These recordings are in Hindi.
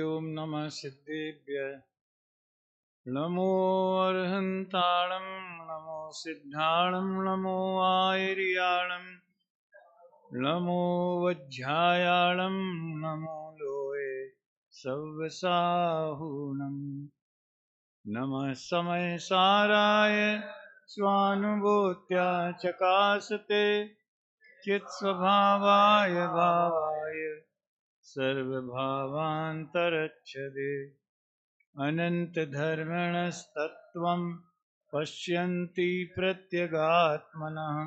ओम नमः सिद्धेभ्य नमो अर्हन्ताणं नमो सिद्धाणं नमो आयर्याणं नमो वज्झायाणं नमो लोये सव्यसाहूणं नमः समयसाराय स्वानुभूत्या चकासते चित्स्वभावाय भावाय सर्वभावान्तरच्छदे अनन्तधर्मणस्तत्त्वं पश्यन्ति प्रत्यगात्मनः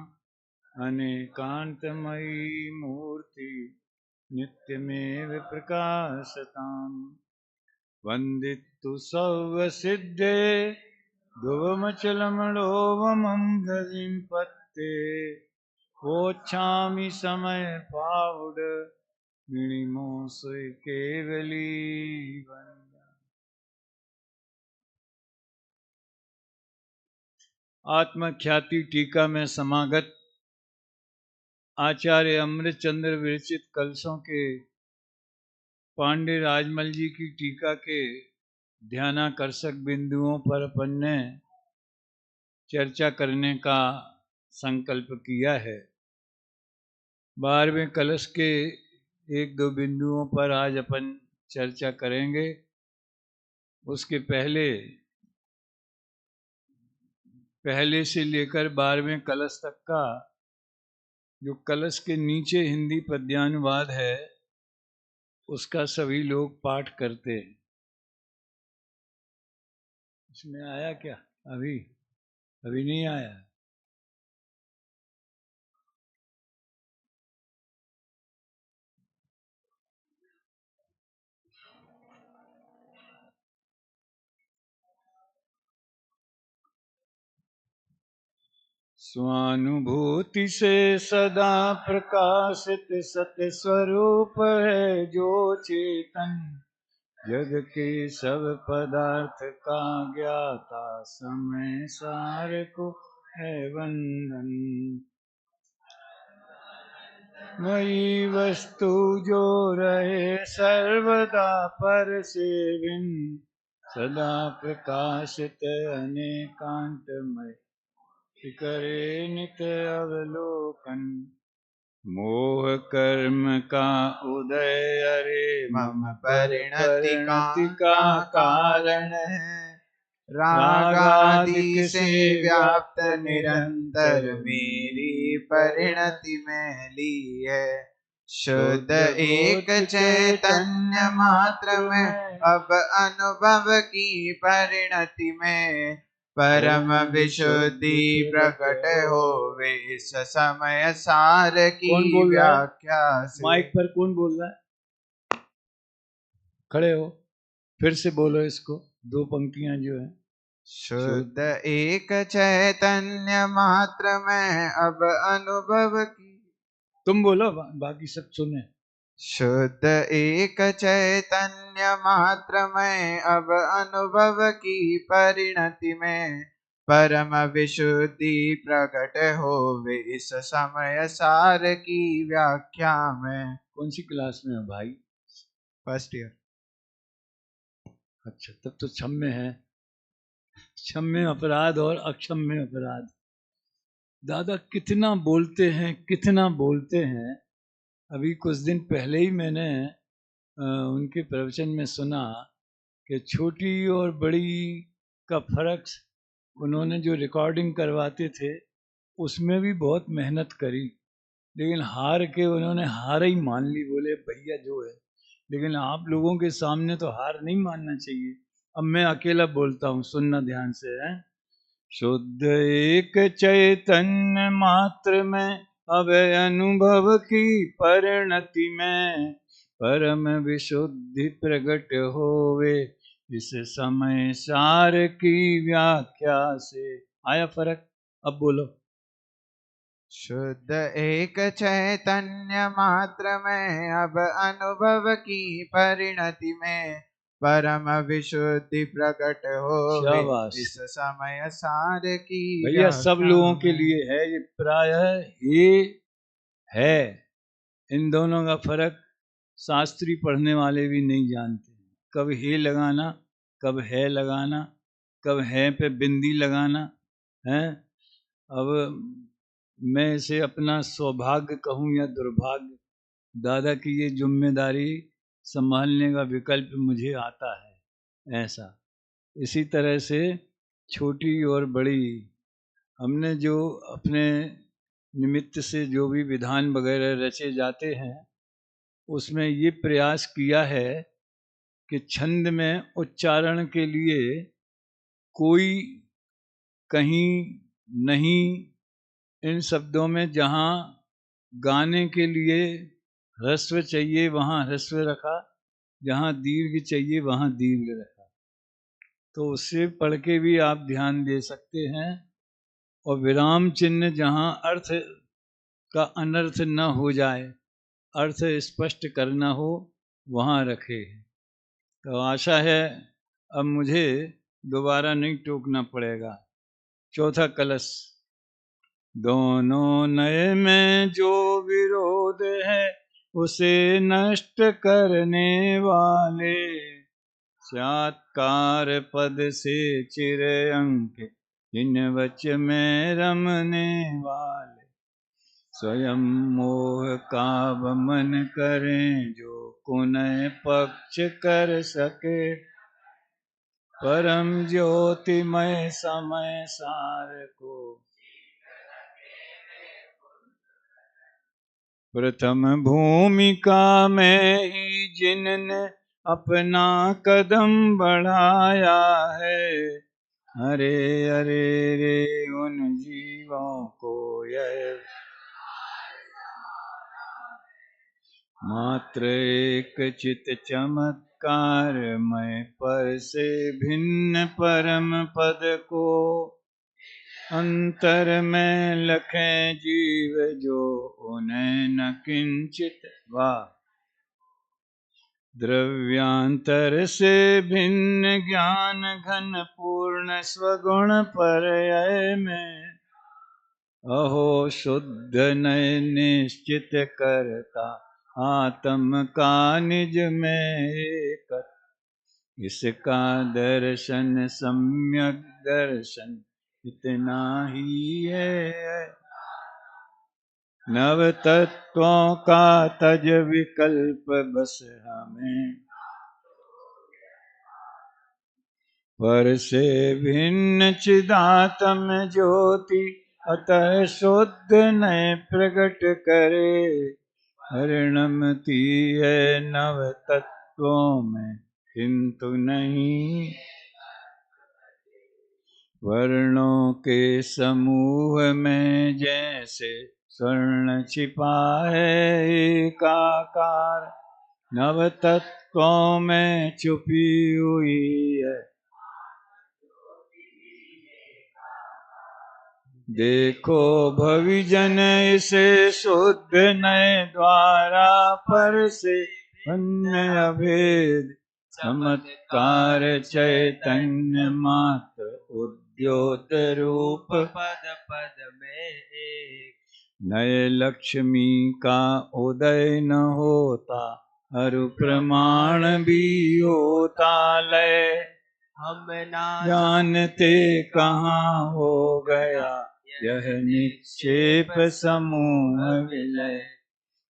अनेकान्तमयी मूर्ति नित्यमेव प्रकाशताम् वन्दितु सर्वसिद्धे ध्रुवमचलमलोभमं गतिं पत्ते वोच्छामि समय पावुड मिणिमोसुय केवली वंदा। आत्मख्याति टीका में समागत आचार्य अमृतचंद्र विरचित कलशों के पांडे राजमल जी की टीका के ध्यानाकर्षक बिंदुओं पर अपन ने चर्चा करने का संकल्प किया है। 12वें कलश के एक दो बिंदुओं पर आज अपन चर्चा करेंगे। उसके पहले से लेकर 12वें कलश तक का जो कलश के नीचे हिंदी पद्यानुवाद है उसका सभी लोग पाठ करते हैं। इसमें आया क्या? अभी नहीं आया। स्वानुभूति से सदा प्रकाशित सत्य स्वरूप है जो चेतन जग के सब पदार्थ का ज्ञाता समय सार को है वंदन। वही वस्तु जो रहे सर्वदा पर से भिन्न सदा प्रकाशित अनेकांतमय करे नित्य अवलोकन। मोह कर्म का उदय अरे मम परिणति का कारण है। रागादि से व्याप्त निरंतर मेरी परिणति में ली है। शुद्ध एक चैतन्य मात्र में अब अनुभव की परिणति में परम विशुद्धि प्रकट होवे इस समय सार की व्याख्या से। माइक पर कौन बोल रहा है? खड़े हो, फिर से बोलो इसको, दो पंक्तियां जो है। शुद्ध एक चैतन्य मात्र में अब अनुभव की। तुम बोलो, बाकी सब सुने। शुद्ध एक चैतन्य मात्र में अब अनुभव की परिणति में परम विशुद्धि प्रकट होवे इस समय सार की व्याख्या में। कौन सी क्लास में है भाई? First year. अच्छा, तब तो क्षम्य है। क्षम्य अपराध और अक्षम्य अपराध। दादा कितना बोलते हैं। अभी कुछ दिन पहले ही मैंने उनके प्रवचन में सुना कि छोटी और बड़ी का फर्क उन्होंने जो रिकॉर्डिंग करवाते थे उसमें भी बहुत मेहनत करी, लेकिन हार के उन्होंने हार ही मान ली। बोले भैया जो है, लेकिन आप लोगों के सामने तो हार नहीं मानना चाहिए। अब मैं अकेला बोलता हूँ, सुनना ध्यान से है। शुद्ध एक चैतन्य मात्र में अब अनुभव की परिणति में परम विशुद्धि प्रकट होवे इस समय सार की व्याख्या से। आया फर्क? अब बोलो। शुद्ध एक चैतन्य मात्र में अब अनुभव की परिणति में परम विशुद्धि प्रकट हो इस समय सार की। भैया सब लोगों के लिए है ये, प्रायः ये है। इन दोनों का फर्क शास्त्री पढ़ने वाले भी नहीं जानते। कब हे लगाना, कब है लगाना, कब है पे बिंदी लगाना है। अब मैं इसे अपना सौभाग्य कहूँ या दुर्भाग्य, दादा की ये जिम्मेदारी संभालने का विकल्प मुझे आता है ऐसा। इसी तरह से छोटी और बड़ी हमने जो अपने निमित्त से जो भी विधान वगैरह रचे जाते हैं उसमें ये प्रयास किया है कि छंद में उच्चारण के लिए कोई कहीं नहीं, इन शब्दों में जहाँ गाने के लिए ह्रस्व चाहिए वहाँ ह्रस्व रखा, जहाँ दीर्घ चाहिए वहाँ दीर्घ रखा। तो उससे पढ़ के भी आप ध्यान दे सकते हैं। और विराम चिन्ह जहाँ अर्थ का अनर्थ न हो जाए, अर्थ स्पष्ट करना हो, वहाँ रखे। तो आशा है अब मुझे दोबारा नहीं टोकना पड़ेगा। चौथा कलश। दोनों नए में जो विरोध है उसे नष्ट करने वाले, सात्कार पद से चिर अंक जिन वच में रमने वाले, स्वयं मोह का वमन करें जो कुनय पक्ष कर सके, परम ज्योतिमय समय सार को प्रथम भूमिका में ही जिनने अपना कदम बढ़ाया है, अरे अरे रे उन जीवों को यह मात्र एक चित चमत्कार मैं पर से भिन्न परम पद को, अंतर में लखें जीव जो उन्हें न किंचित वा, द्रव्यांतर से भिन्न ज्ञान घन पूर्ण स्वगुण पर्याय में, अहो शुद्ध नय निश्चित करता आत्म का निज में एक, इसका दर्शन सम्यक दर्शन इतना ही है। नव तत्वों का तज विकल्प बस हमें, पर से भिन्न चिदात्म ज्योति अतः शुद्ध नए प्रकट करे, परिणमती है नव तत्वों में किंतु नहीं, वर्णों के समूह में जैसे स्वर्ण छिपा है एकाकार, नव तत्वों में छुपी हुई है, देखो भविजन इसे शुद्ध नए द्वारा पर से अन्य अभेद, चमत्कार चैतन्य मात्र उद्योत रूप पद पद में एक, नए लक्ष्मी का उदय न होता अरु प्रमाण भी होता लय, हम ना जानते कहाँ हो गया यह निक्षेप समूह विलय,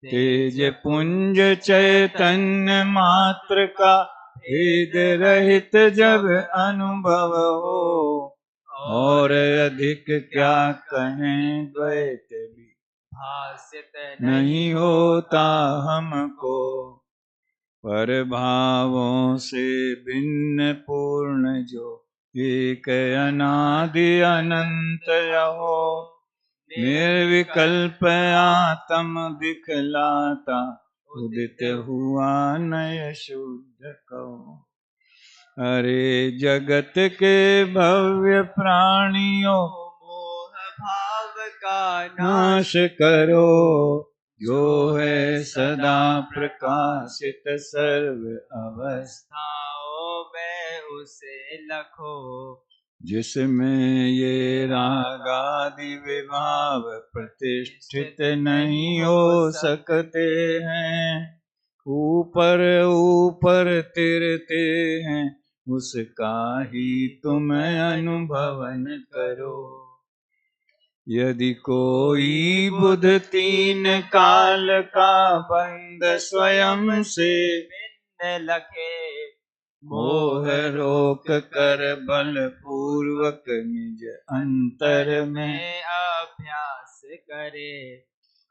तेज पुंज चैतन्य मात्र का भेद रहित जब अनुभव हो, और अधिक क्या कहें द्वैत भी भासित नहीं होता हमको, पर भावों से भिन्न पूर्ण जो एक अनादि अनंत हो, निर्विकल्प आत्म दिखलाता उदित हुआ नय शुद्ध कहो, अरे जगत के भव्य प्राणियों मोह भाव का नाश करो, जो है सदा प्रकाशित सर्व अवस्थाओं में उसे लखो, जिसमें ये राग आदि विभाव प्रतिष्ठित नहीं हो सकते हैं, ऊपर ऊपर तिरते हैं, उसका ही तुम अनुभवन करो। यदि कोई बुध तीन काल का बंद स्वयं से भिन्न लखे, मोह रोक कर बल पूर्वक निज अंतर में अभ्यास करे।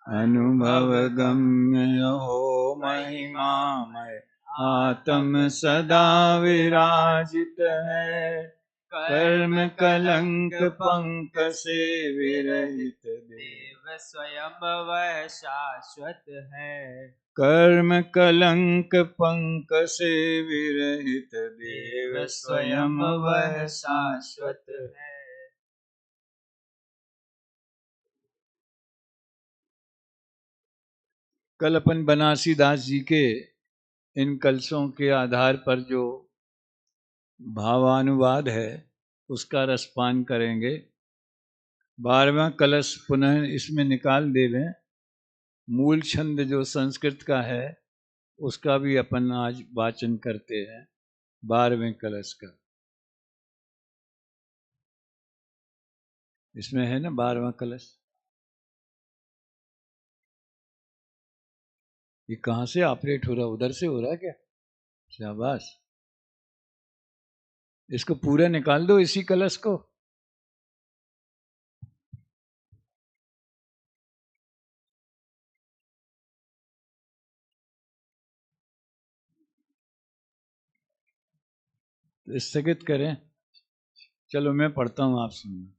अनुभव गम्य हो महिमामय आत्म सदा विराजित है। कर्म कलंक पंक से विरहित देव स्वयं वह शाश्वत है। कर्म कलंक पंक से विरहित देव स्वयं वह शाश्वत है। कल अपन बनारसी दास जी के इन कलशों के आधार पर जो भावानुवाद है उसका रसपान करेंगे। 12वां कलश पुनः इसमें निकाल देवें। मूल छंद जो संस्कृत का है उसका भी अपन आज वाचन करते हैं 12वें कलश का। इसमें है ना 12वां कलश। ये कहाँ से ऑपरेट हो रहा है? उधर से हो रहा है क्या? शाबाश। इसको पूरा निकाल दो इसी कलश को। स्थगित करें। चलो मैं पढ़ता हूं, आप सुनना।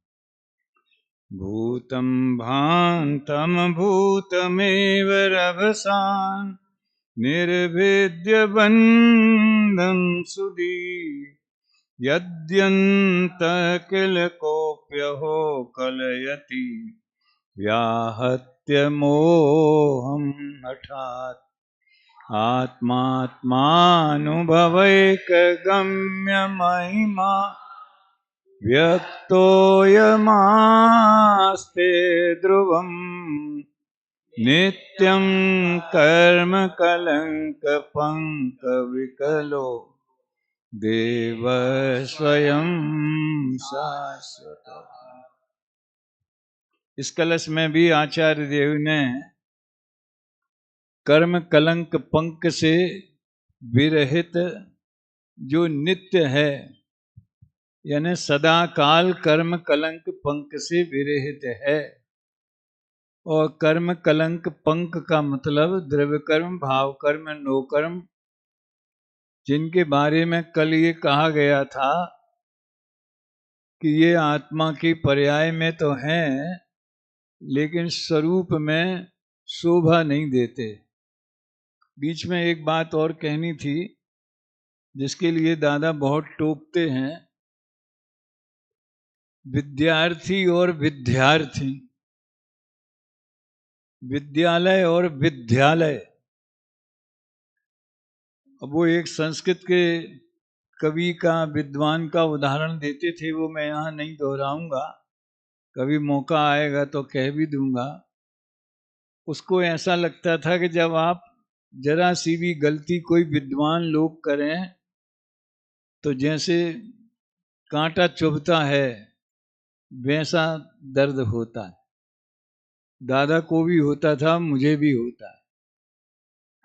भूतं भान्तं भूतमेव रभसान् निर्भिद्य बन्धं सुधी यद्यन्तः किल कोऽप्यहो कलयति व्याहत्य मोहं हठात्। आत्मात्मानुभवैकगम्य महिमा व्यक्तोऽयमास्ते ध्रुवम् नित्यं कर्म कलंक पंक विकलो देव स्वयं शाश्वत। इस कलश में भी आचार्य देव ने कर्म कलंक पंक से विरहित जो नित्य है, यानी सदा काल कर्म कलंक पंक से विरहित है। और कर्म कलंक पंक का मतलब द्रव्य कर्म, भाव कर्म, नो कर्म, जिनके बारे में कल ये कहा गया था कि ये आत्मा की पर्याय में तो हैं लेकिन स्वरूप में शोभा नहीं देते। बीच में एक बात और कहनी थी जिसके लिए दादा बहुत टोकते हैं। विद्यार्थी और विद्यार्थी, विद्यालय और विद्यालय। अब वो एक संस्कृत के कवि का, विद्वान का उदाहरण देते थे, वो मैं यहाँ नहीं दोहराऊंगा, कभी मौका आएगा तो कह भी दूंगा। उसको ऐसा लगता था कि जब आप जरा सी भी गलती कोई विद्वान लोग करें तो जैसे कांटा चुभता है वैसा दर्द होता है। दादा को भी होता था, मुझे भी होता है।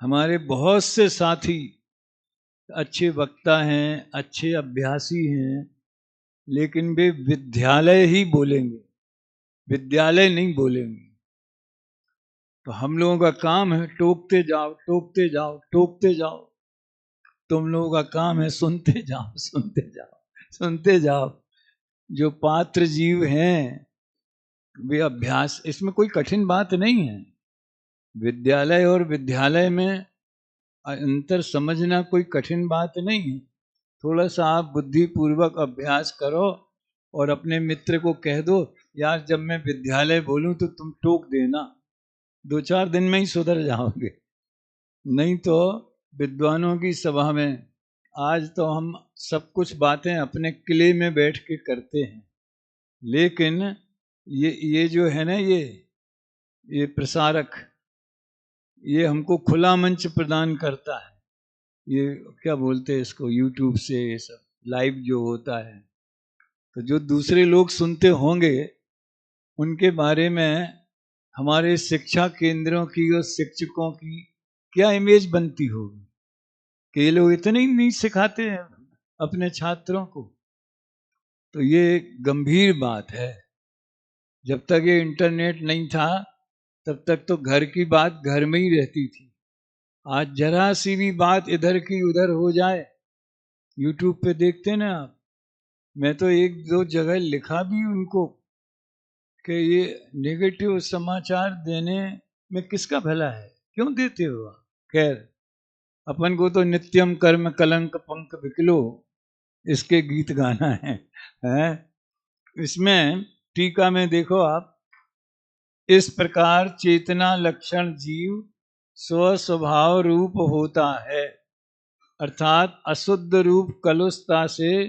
हमारे बहुत से साथी अच्छे वक्ता हैं, अच्छे अभ्यासी हैं, लेकिन वे विद्यालय ही बोलेंगे, विद्यालय नहीं बोलेंगे। तो हम लोगों का काम है टोकते जाओ, टोकते जाओ, टोकते जाओ। तुम लोगों का काम है सुनते जाओ, सुनते जाओ, सुनते जाओ। जो पात्र जीव हैं वे अभ्यास, इसमें कोई कठिन बात नहीं है। विद्यालय और विद्यालय में अंतर समझना कोई कठिन बात नहीं है। थोड़ा सा आप बुद्धि पूर्वक अभ्यास करो और अपने मित्र को कह दो, यार जब मैं विद्यालय बोलूं तो तुम टोक देना, 2-4 दिन में ही सुधर जाओगे। नहीं तो विद्वानों की सभा में आज तो हम सब कुछ बातें अपने किले में बैठ के करते हैं, लेकिन ये जो है ना, ये प्रसारक, ये हमको खुला मंच प्रदान करता है। ये क्या बोलते हैं इसको, यूट्यूब से ये सब लाइव जो होता है, तो जो दूसरे लोग सुनते होंगे उनके बारे में हमारे शिक्षा केंद्रों की और शिक्षकों की क्या इमेज बनती होगी कि ये लोग इतने ही नहीं सिखाते हैं अपने छात्रों को। तो ये एक गंभीर बात है। जब तक ये इंटरनेट नहीं था तब तक तो घर की बात घर में ही रहती थी। आज जरा सी भी बात इधर की उधर हो जाए, यूट्यूब पे देखते ना आप, मैं तो एक दो जगह लिखा भी उनको कि ये नेगेटिव समाचार देने में किसका भला है, क्यों देते हो आप? खैर, अपन को तो नित्यम कर्म कलंक पंख विकलो इसके गीत गाना है? इसमें टीका में देखो आप, इस प्रकार चेतना लक्षण जीव स्व स्वभाव रूप होता है, अर्थात अशुद्ध रूप कलुषता से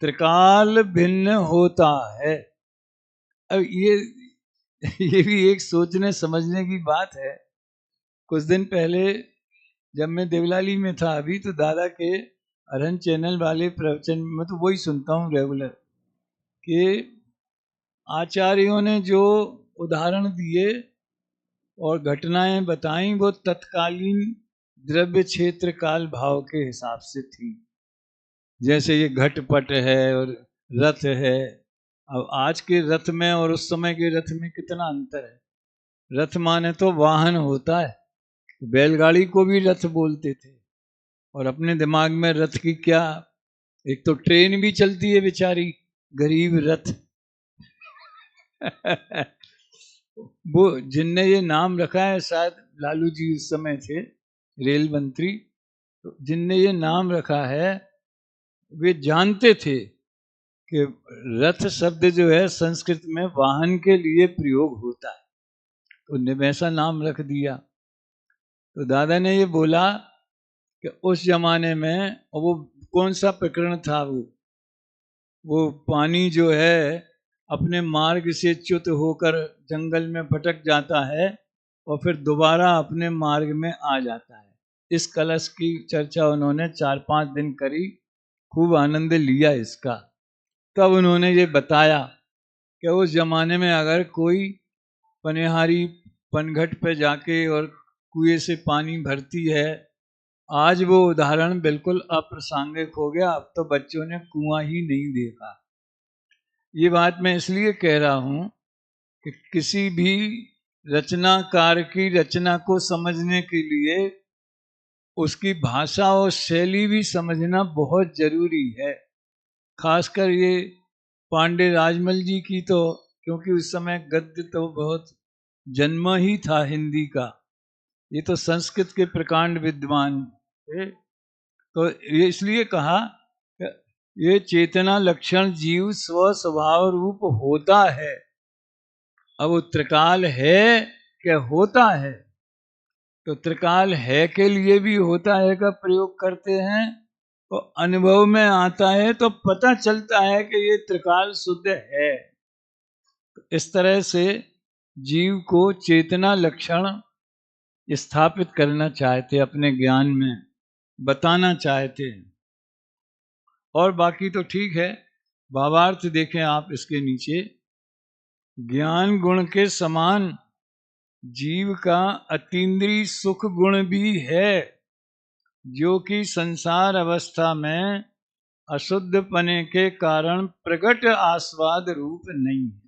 त्रिकाल भिन्न होता है। अब ये भी एक सोचने समझने की बात है। कुछ दिन पहले जब मैं देवलाली में था अभी, तो दादा के अरहन चैनल वाले प्रवचन में तो वही सुनता हूँ रेगुलर, कि आचार्यों ने जो उदाहरण दिए और घटनाएं बताई वो तत्कालीन द्रव्य क्षेत्र काल भाव के हिसाब से थी। जैसे ये घटपट है और रथ है। अब आज के रथ में और उस समय के रथ में कितना अंतर है। रथ माने तो वाहन होता है, बैलगाड़ी को भी रथ बोलते थे, और अपने दिमाग में रथ की क्या, एक तो ट्रेन भी चलती है बेचारी, गरीब रथ। वो जिनने ये नाम रखा है, शायद लालू जी उस समय थे रेल मंत्री, तो जिनने ये नाम रखा है वे जानते थे कि रथ शब्द जो है संस्कृत में वाहन के लिए प्रयोग होता है, तो उन्हें वैसा नाम रख दिया। तो दादा ने ये बोला कि उस जमाने में, और वो कौन सा प्रकरण था, वो पानी जो है अपने मार्ग से च्युत होकर जंगल में भटक जाता है और फिर दोबारा अपने मार्ग में आ जाता है। इस कलश की चर्चा उन्होंने 4-5 दिन करी, खूब आनंद लिया इसका। तब उन्होंने ये बताया कि उस जमाने में अगर कोई पनिहारी पनघट पे जाके और कुएं से पानी भरती है, आज वो उदाहरण बिल्कुल अप्रासंगिक हो गया, अब तो बच्चों ने कुआं ही नहीं देखा। ये बात मैं इसलिए कह रहा हूं कि किसी भी रचनाकार की रचना को समझने के लिए उसकी भाषा और शैली भी समझना बहुत जरूरी है। खासकर ये पांडे राजमल जी की, तो क्योंकि उस समय गद्य तो बहुत जन्म ही था हिंदी का, ये तो संस्कृत के प्रकांड विद्वान थे। तो ये इसलिए कहा कि ये चेतना लक्षण जीव स्व स्वभाव रूप होता है। अब वो त्रिकाल है क्या होता है, तो त्रिकाल है के लिए भी होता है का प्रयोग करते हैं, तो अनुभव में आता है तो पता चलता है कि ये त्रिकाल शुद्ध है। तो इस तरह से जीव को चेतना लक्षण स्थापित करना चाहते, अपने ज्ञान में बताना चाहते हैं। और बाकी तो ठीक है, भावार्थ देखें आप इसके नीचे, ज्ञान गुण के समान जीव का अतीन्द्रिय सुख गुण भी है, जो कि संसार अवस्था में अशुद्ध पने के कारण प्रकट आस्वाद रूप नहीं है।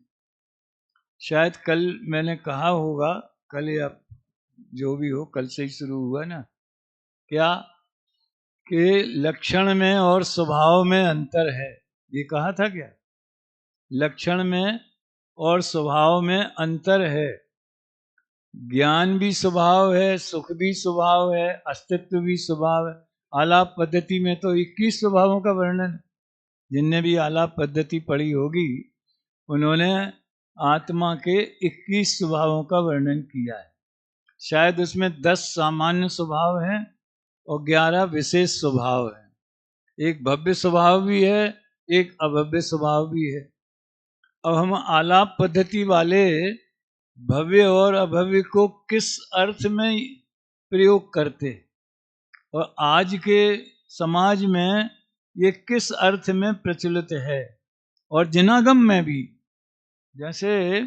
शायद कल मैंने कहा होगा, कल या जो भी हो, कल से ही शुरू हुआ ना, क्या कि लक्षण में और स्वभाव में अंतर है, ये कहा था क्या? लक्षण में और स्वभाव में अंतर है। ज्ञान भी स्वभाव है, सुख भी स्वभाव है, अस्तित्व भी स्वभाव है। आलाप पद्धति में तो 21 स्वभावों का वर्णन, जिनने भी आलाप पद्धति पढ़ी होगी उन्होंने आत्मा के 21 स्वभावों का वर्णन किया है। शायद उसमें 10 सामान्य स्वभाव हैं और 11 विशेष स्वभाव हैं। एक भव्य स्वभाव भी है, एक अभव्य स्वभाव भी है। अब हम आलाप पद्धति वाले भव्य और अभव्य को किस अर्थ में प्रयोग करते। और आज के समाज में ये किस अर्थ में प्रचलित है, और जिनागम में भी। जैसे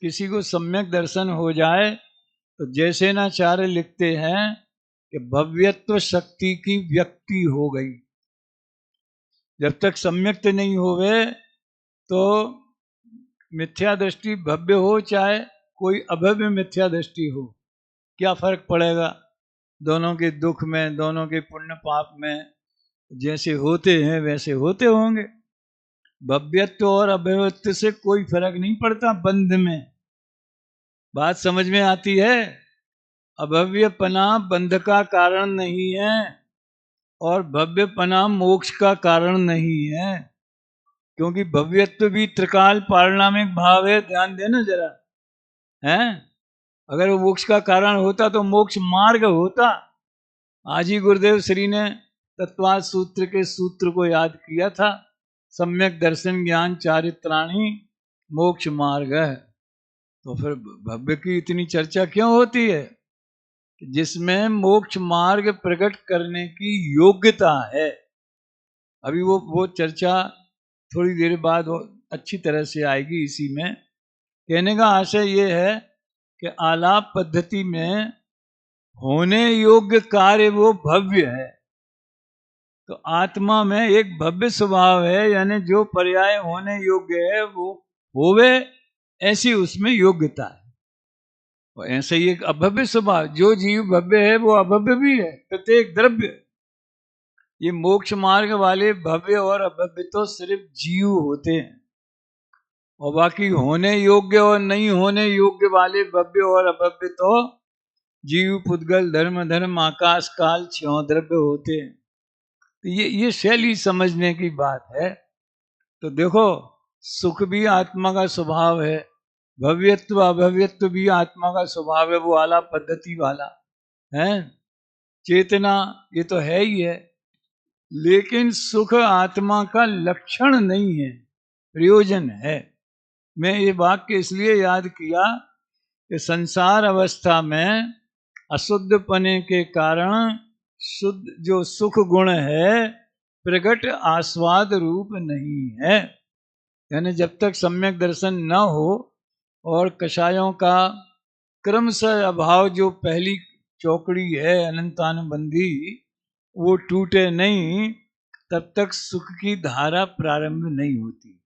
किसी को सम्यक दर्शन हो जाए तो जैसे नाचार्य लिखते हैं कि भव्यत्व शक्ति की व्यक्ति हो गई। जब तक सम्यक्त नहीं होवे तो मिथ्या दृष्टि भव्य हो चाहे कोई अभव्य मिथ्या दृष्टि हो, क्या फर्क पड़ेगा? दोनों के दुख में, दोनों के पुण्य पाप में जैसे होते हैं वैसे होते होंगे। भव्यत्व और अभव्यत्व से कोई फर्क नहीं पड़ता बंध में। बात समझ में आती है? अभव्यपना बंध का कारण नहीं है और भव्यपना मोक्ष का कारण नहीं है, क्योंकि भव्यत्व भी त्रिकाल पारिणामिक भाव है। ध्यान देना जरा, है? अगर वो मोक्ष का कारण होता तो मोक्ष मार्ग होता। आज ही गुरुदेव श्री ने तत्वाद सूत्र के सूत्र को याद किया था, सम्यक दर्शन ज्ञान चारित्राणी मोक्ष मार्ग है। तो फिर भव्य की इतनी चर्चा क्यों होती है? जिसमें मोक्ष मार्ग प्रकट करने की योग्यता है। अभी वो चर्चा थोड़ी देर बाद अच्छी तरह से आएगी। इसी में कहने का आशय ये है कि आलाप पद्धति में होने योग्य कार्य वो भव्य है। तो आत्मा में एक भव्य स्वभाव है, यानी जो पर्याय होने योग्य है वो होवे, ऐसी उसमें योग्यता है। और ऐसे ही एक अभव्य स्वभाव, जो जीव भव्य है वो अभव्य भी है, प्रत्येक द्रव्य। ये मोक्ष मार्ग वाले भव्य और अभव्य तो सिर्फ जीव होते हैं, और बाकी होने योग्य और नहीं होने योग्य वाले भव्य और अभव्य तो जीव, पुद्गल, धर्म, धर्म, आकाश, काल, छह द्रव्य होते हैं। तो ये शैली समझने की बात है। तो देखो, सुख भी आत्मा का स्वभाव है, भव्यत्व अभव्यत्व भी आत्मा का स्वभाव है, वो आला पद्धति वाला है। चेतना ये तो है ही है, लेकिन सुख आत्मा का लक्षण नहीं है, प्रयोजन है। मैं ये वाक्य इसलिए याद किया कि संसार अवस्था में अशुद्ध पने के कारण शुद्ध जो सुख गुण है प्रकट आस्वाद रूप नहीं है। यानी जब तक सम्यक दर्शन न हो और कषायों का क्रमशः अभाव, जो पहली चौकड़ी है अनंतानुबंधी, वो टूटे नहीं, तब तक सुख की धारा प्रारंभ नहीं होती।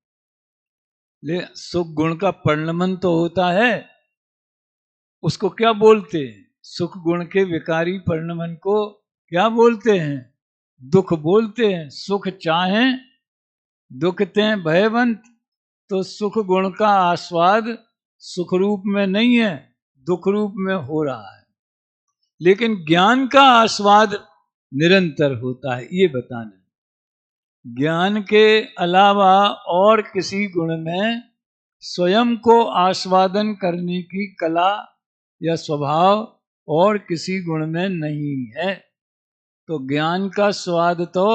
ले सुख गुण का परिणमन तो होता है, उसको क्या बोलते हैं? सुख गुण के विकारी परिणमन को क्या बोलते हैं? दुख बोलते हैं। सुख चाहें दुख तें भयवंत, तो सुख गुण का आस्वाद सुख रूप में नहीं है, दुख रूप में हो रहा है। लेकिन ज्ञान का आस्वाद निरंतर होता है, ये बताना। ज्ञान के अलावा और किसी गुण में स्वयं को आस्वादन करने की कला या स्वभाव और किसी गुण में नहीं है। तो ज्ञान का स्वाद तो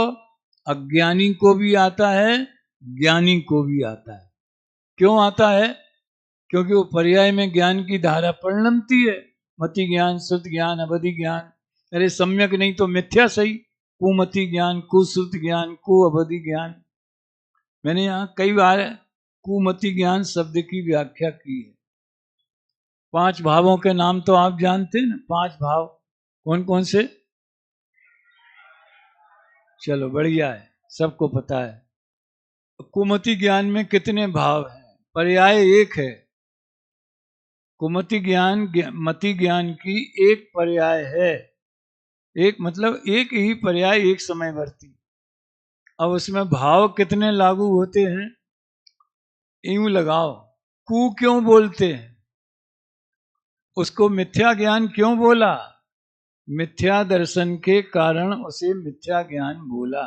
अज्ञानी को भी आता है, ज्ञानी को भी आता है। क्यों आता है? क्योंकि वो पर्याय में ज्ञान की धारा परिणमती है। मति ज्ञान, श्रुत ज्ञान, अवधि ज्ञान। अरे सम्यक नहीं तो मिथ्या सही, कुमति ज्ञान, कुश्रुत ज्ञान, कुअवधि ज्ञान। मैंने यहाँ कई बार कुमति ज्ञान शब्द की व्याख्या की है। 5 भावों के नाम तो आप जानते हैं ना? 5 भाव कौन कौन से? चलो बढ़िया है, सबको पता है। कुमति ज्ञान में कितने भाव हैं? पर्याय एक है। कुमति ज्ञान मति ज्ञान की एक पर्याय है, एक मतलब एक ही पर्याय एक समयवर्ती। अब उसमें भाव कितने लागू होते हैं? यूं लगाओ, कु क्यों बोलते हैं? उसको मिथ्या ज्ञान क्यों बोला? मिथ्या दर्शन के कारण उसे मिथ्या ज्ञान बोला।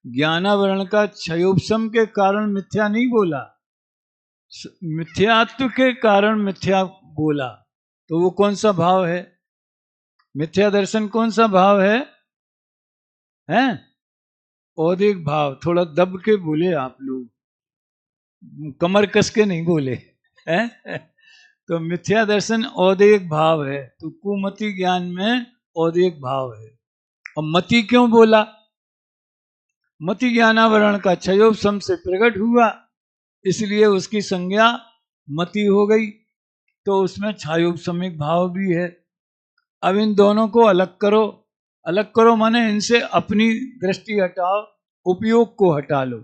ज्ञानावरण का क्षयोपशम के कारण मिथ्या नहीं बोला, मिथ्यात्व के कारण मिथ्या बोला। तो वो कौन सा भाव है? मिथ्या दर्शन कौन सा भाव है? हैं? औदिक भाव। थोड़ा दब के बोले आप लोग, कमर कस के नहीं बोले हैं? तो मिथ्या दर्शन औदिक भाव है। तो कुमति ज्ञान में और एक भाव है। और मति क्यों बोला? मति ज्ञानावरण का क्षयोपशम से प्रकट हुआ, इसलिए उसकी संज्ञा मति हो गई, तो उसमें छायोपशमिक भाव भी है। अब इन दोनों को अलग करो। अलग करो माने इनसे अपनी दृष्टि हटाओ, उपयोग को हटा लो,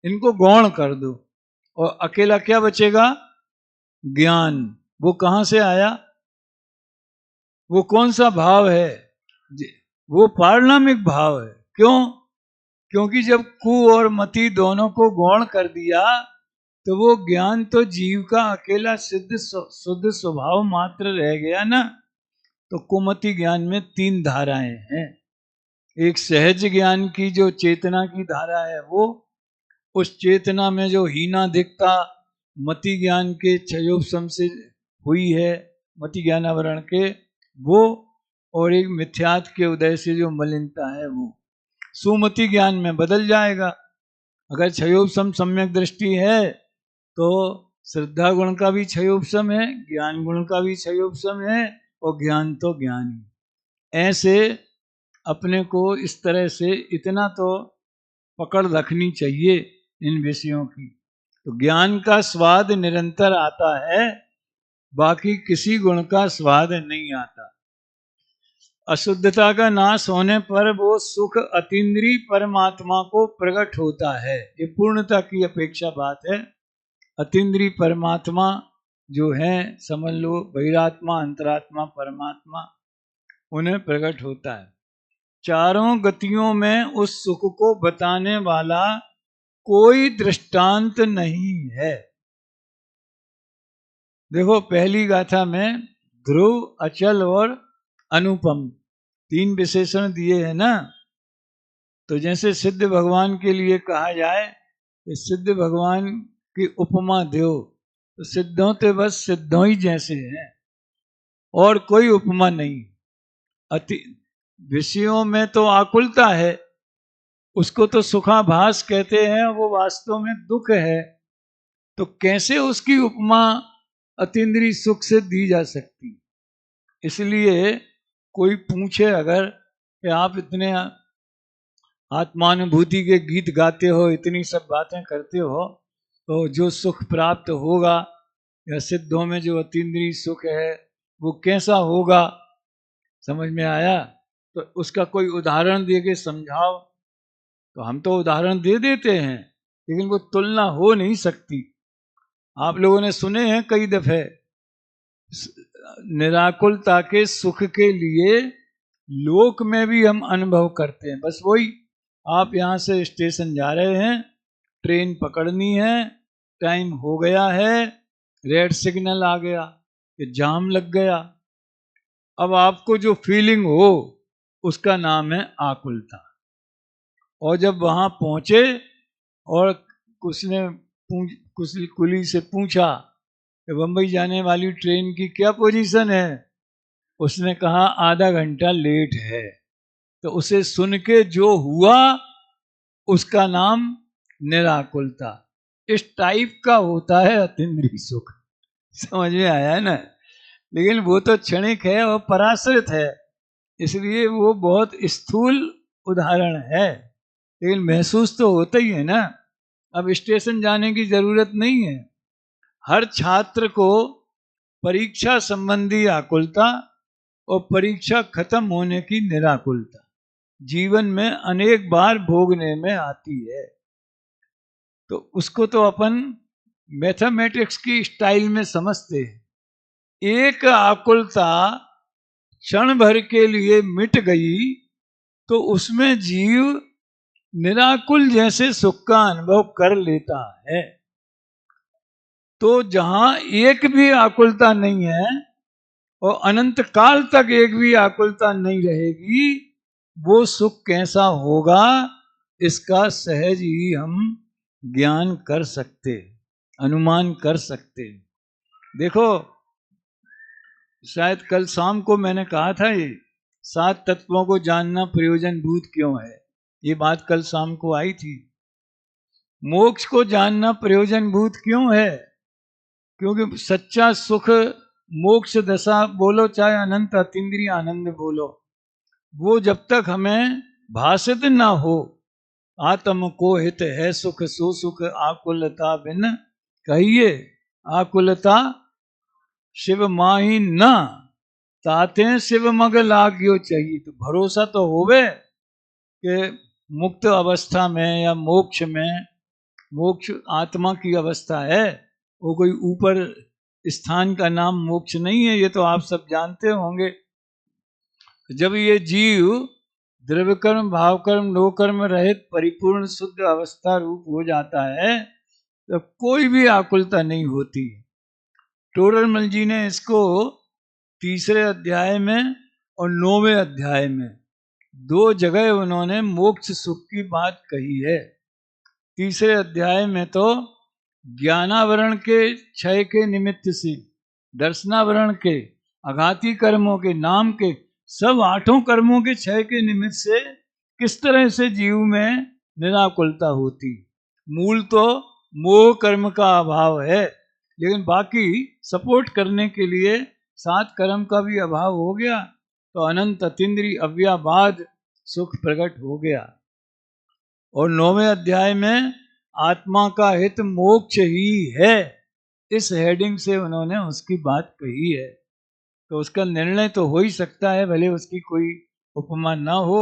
इनको गौण कर दो, और अकेला क्या बचेगा? ज्ञान। वो कहां से आया? वो कौन सा भाव है? वो पारिणामिक भाव है। क्यों? क्योंकि जब कु और मति दोनों को गौण कर दिया, तो वो ज्ञान तो जीव का अकेला शुद्ध स्वभाव मात्र रह गया ना। तो कुमति ज्ञान में 3 धाराएं हैं। एक सहज ज्ञान की जो चेतना की धारा है, वो उस चेतना में जो हीना दिखता मति ज्ञान के क्षयोपशम से हुई है, मति ज्ञानावरण के, वो, और एक मिथ्यात्व के उदय से जो मलिनता है, वो सुमति ज्ञान में बदल जाएगा। अगर क्षयोपशम सम्यक दृष्टि है तो श्रद्धा गुण का भी क्षयोपशम है, ज्ञान गुण का भी क्षयोपशम है, और ज्ञान तो ज्ञान ही। ऐसे अपने को इस तरह से इतना तो पकड़ रखनी चाहिए इन विषयों की। तो ज्ञान का स्वाद निरंतर आता है, बाकी किसी गुण का स्वाद नहीं आता। अशुद्धता का नाश होने पर वो सुख अतीन्द्रिय परमात्मा को प्रकट होता है। ये पूर्णता की अपेक्षा बात है। अतीन्द्रिय परमात्मा जो है, समझ लो बहिरात्मा, अंतरात्मा, परमात्मा, उन्हें प्रकट होता है। चारों गतियों में उस सुख को बताने वाला कोई दृष्टांत नहीं है। देखो, पहली गाथा में ध्रुव, अचल और अनुपम 3 विशेषण दिए हैं ना। तो जैसे सिद्ध भगवान के लिए कहा जाए कि सिद्ध भगवान की उपमा दो, तो सिद्धों तो बस सिद्धों ही जैसे हैं, और कोई उपमा नहीं। अति विषयों में तो आकुलता है, उसको तो सुखाभास कहते हैं, वो वास्तव में दुख है। तो कैसे उसकी उपमा अतीन्द्रिय सुख से दी जा सकती? इसलिए कोई पूछे अगर कि आप इतने आत्मानुभूति के गीत गाते हो, इतनी सब बातें करते हो, तो जो सुख प्राप्त होगा या सिद्धों में जो अतीन्द्रिय सुख है वो कैसा होगा? समझ में आया? तो उसका कोई उदाहरण दे के समझाओ। तो हम तो उदाहरण दे देते हैं, लेकिन वो तुलना हो नहीं सकती। आप लोगों ने सुने हैं कई दफे, निराकुलता के सुख के लिए लोक में भी हम अनुभव करते हैं। बस वही, आप यहाँ से स्टेशन जा रहे हैं, ट्रेन पकड़नी है, टाइम हो गया है, रेड सिग्नल आ गया, ये जाम लग गया। अब आपको जो फीलिंग हो उसका नाम है आकुलता। और जब वहां पहुंचे और कुली से पूछा कि बम्बई जाने वाली ट्रेन की क्या पोजीशन है, उसने कहा आधा घंटा लेट है। तो उसे सुन के जो हुआ उसका नाम निराकुलता। इस टाइप का होता है अतीन्द्रिय सुख। समझ में आया है ना? लेकिन वो तो क्षणिक है और पराश्रित है, इसलिए वो बहुत स्थूल उदाहरण है, लेकिन महसूस तो होता ही है ना। अब स्टेशन जाने की जरूरत नहीं है। हर छात्र को परीक्षा संबंधी आकुलता और परीक्षा खत्म होने की निराकुलता जीवन में अनेक बार भोगने में आती है। तो उसको तो अपन मैथमेटिक्स की स्टाइल में समझते हैं। एक आकुलता क्षण भर के लिए मिट गई तो उसमें जीव निराकुल जैसे सुख का अनुभव कर लेता है। तो जहां एक भी आकुलता नहीं है और अनंत काल तक एक भी आकुलता नहीं रहेगी, वो सुख कैसा होगा इसका सहज ही हम ज्ञान कर सकते, अनुमान कर सकते। देखो, शायद कल शाम को मैंने कहा था, ये 7 तत्वों को जानना प्रयोजन भूत क्यों है, ये बात कल शाम को आई थी। मोक्ष को जानना प्रयोजन भूत क्यों है? क्योंकि सच्चा सुख मोक्ष दशा बोलो चाहे अनंत अतीन्द्रिय आनंद बोलो, वो जब तक हमें भाषित ना हो, आत्म को हित है सुख सो सुख आकुलता बिन कहिए, आकुलता शिव माही न ताते शिव मग लाग्यो चाहिए। तो भरोसा तो होवे कि मुक्त अवस्था में या मोक्ष में, मोक्ष आत्मा की अवस्था है, वो कोई ऊपर स्थान का नाम मोक्ष नहीं है, ये तो आप सब जानते होंगे। जब ये जीव द्रव्य कर्म भाव कर्म लोक कर्म रहित परिपूर्ण शुद्ध अवस्था रूप हो जाता है तो कोई भी आकुलता नहीं होती। टोडरमल जी ने इसको 3रे अध्याय में और 9वें अध्याय में 2 जगह उन्होंने मोक्ष सुख की बात कही है। 3रे अध्याय में तो ज्ञानावरण के क्षय के निमित्त से, दर्शनावरण के, आघाती कर्मों के, नाम के, सब 8 कर्मों के क्षय के निमित्त से किस तरह से जीव में निराकुलता होती। मूल तो मोह कर्म का अभाव है, लेकिन बाकी सपोर्ट करने के लिए 7 कर्म का भी अभाव हो गया तो अनंत अतीन्द्रिय अव्याबाद सुख प्रकट हो गया। और 9वें अध्याय में आत्मा का हित मोक्ष ही है, इस हेडिंग से उन्होंने उसकी बात कही है। तो उसका निर्णय तो हो ही सकता है, भले उसकी कोई उपमा ना हो,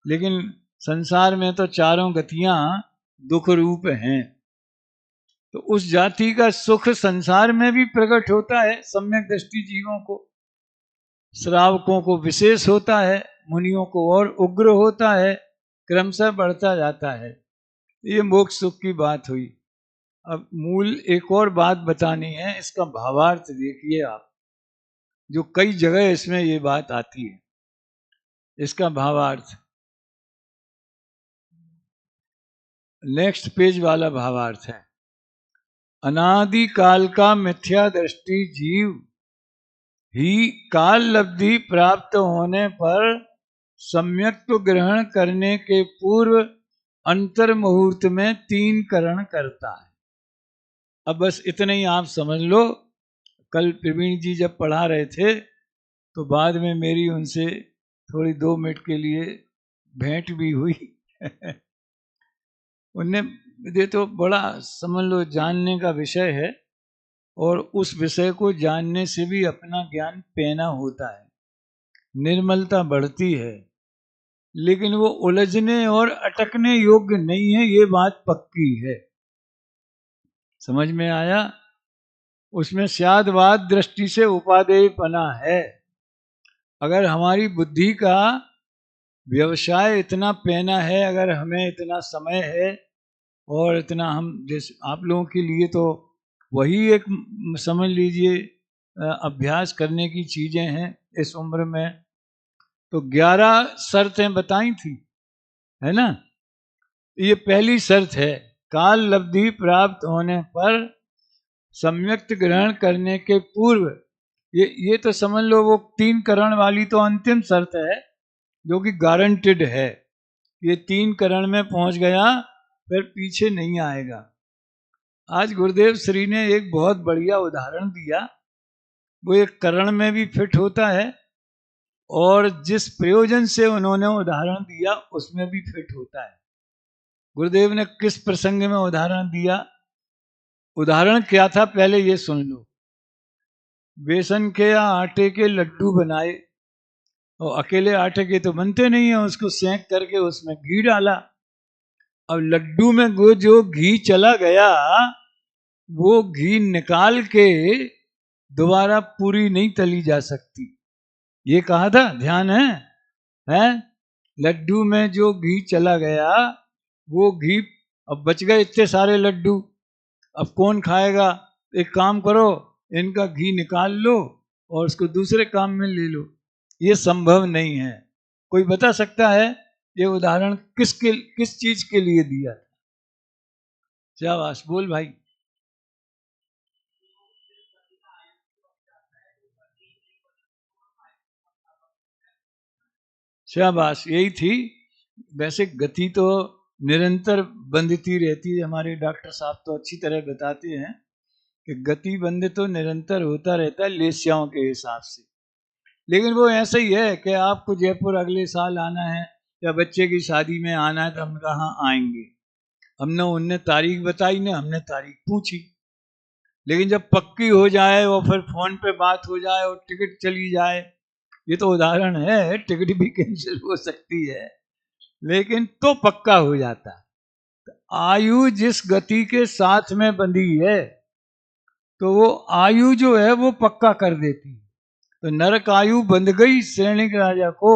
लेकिन संसार में तो 4 गतियां दुख रूप हैं। तो उस जाति का सुख संसार में भी प्रकट होता है। सम्यक दृष्टि जीवों को, श्रावकों को विशेष होता है, मुनियों को और उग्र होता है, क्रमशः बढ़ता जाता है। ये मोक्ष सुख की बात हुई। अब मूल एक और बात बतानी है, इसका भावार्थ देखिए आप, जो कई जगह इसमें ये बात आती है। इसका भावार्थ नेक्स्ट पेज वाला भावार्थ है। अनादि काल का मिथ्या दृष्टि जीव ही काल लब्धि प्राप्त होने पर सम्यक्त्व ग्रहण करने के पूर्व अंतर मुहूर्त में 3 करण करता है। अब बस इतने ही आप समझ लो। कल प्रवीण जी जब पढ़ा रहे थे तो बाद में मेरी उनसे थोड़ी 2 मिनट के लिए भेंट भी हुई। उनने ये तो बड़ा समझ लो जानने का विषय है, और उस विषय को जानने से भी अपना ज्ञान पैना होता है, निर्मलता बढ़ती है, लेकिन वो उलझने और अटकने योग्य नहीं है, ये बात पक्की है। समझ में आया? उसमें स्यादवाद दृष्टि से उपादेयपना है। अगर हमारी बुद्धि का व्यवसाय इतना पैना है, अगर हमें इतना समय है और इतना, हम जैसे आप लोगों के लिए तो वही एक समझ लीजिए अभ्यास करने की चीजें हैं इस उम्र में। तो 11 शर्तें बताई थी, है ना? ये पहली शर्त है, काल लब्धि प्राप्त होने पर सम्यक्त ग्रहण करने के पूर्व। ये तो समझ लो वो 3 करण वाली तो अंतिम शर्त है, जो कि गारंटेड है। ये 3 करण में पहुंच गया फिर पीछे नहीं आएगा। आज गुरुदेव श्री ने एक बहुत बढ़िया उदाहरण दिया, वो एक करण में भी फिट होता है और जिस प्रयोजन से उन्होंने उदाहरण दिया उसमें भी फिट होता है। गुरुदेव ने किस प्रसंग में उदाहरण दिया? उदाहरण क्या था पहले ये सुन लो। बेसन के या आटे के लड्डू बनाए, और अकेले आटे के तो बनते नहीं है, उसको सेंक करके उसमें घी डाला। अब लड्डू में जो घी चला गया वो घी निकाल के दोबारा पूरी नहीं तली जा सकती, ये कहा था, ध्यान है? लड्डू में जो घी चला गया वो घी, अब बच गए इतने सारे लड्डू, अब कौन खाएगा? एक काम करो, इनका घी निकाल लो और उसको दूसरे काम में ले लो। ये संभव नहीं है। कोई बता सकता है ये उदाहरण किस चीज के लिए दिया? शाबाश, बोल भाई। शाबाश, यही थी। वैसे गति तो निरंतर बंधती रहती है, हमारे डॉक्टर साहब तो अच्छी तरह बताते हैं कि गति बंध तो निरंतर होता रहता है लेस्याओं के हिसाब से। लेकिन वो ऐसा ही है कि आपको जयपुर अगले साल आना है या बच्चे की शादी में आना है, तो हमने कहा हाँ आएंगे। हमने उनने तारीख बताई ना, हमने तारीख पूछी, लेकिन जब पक्की हो जाए और फिर फोन पे बात हो जाए और टिकट चली जाए, ये तो उदाहरण है, टिकट भी कैंसिल हो सकती है, लेकिन तो पक्का हो जाता है। आयु जिस गति के साथ में बंधी है, तो वो आयु जो है वो पक्का कर देती है। तो नरक आयु बंध गई श्रेणिक राजा को।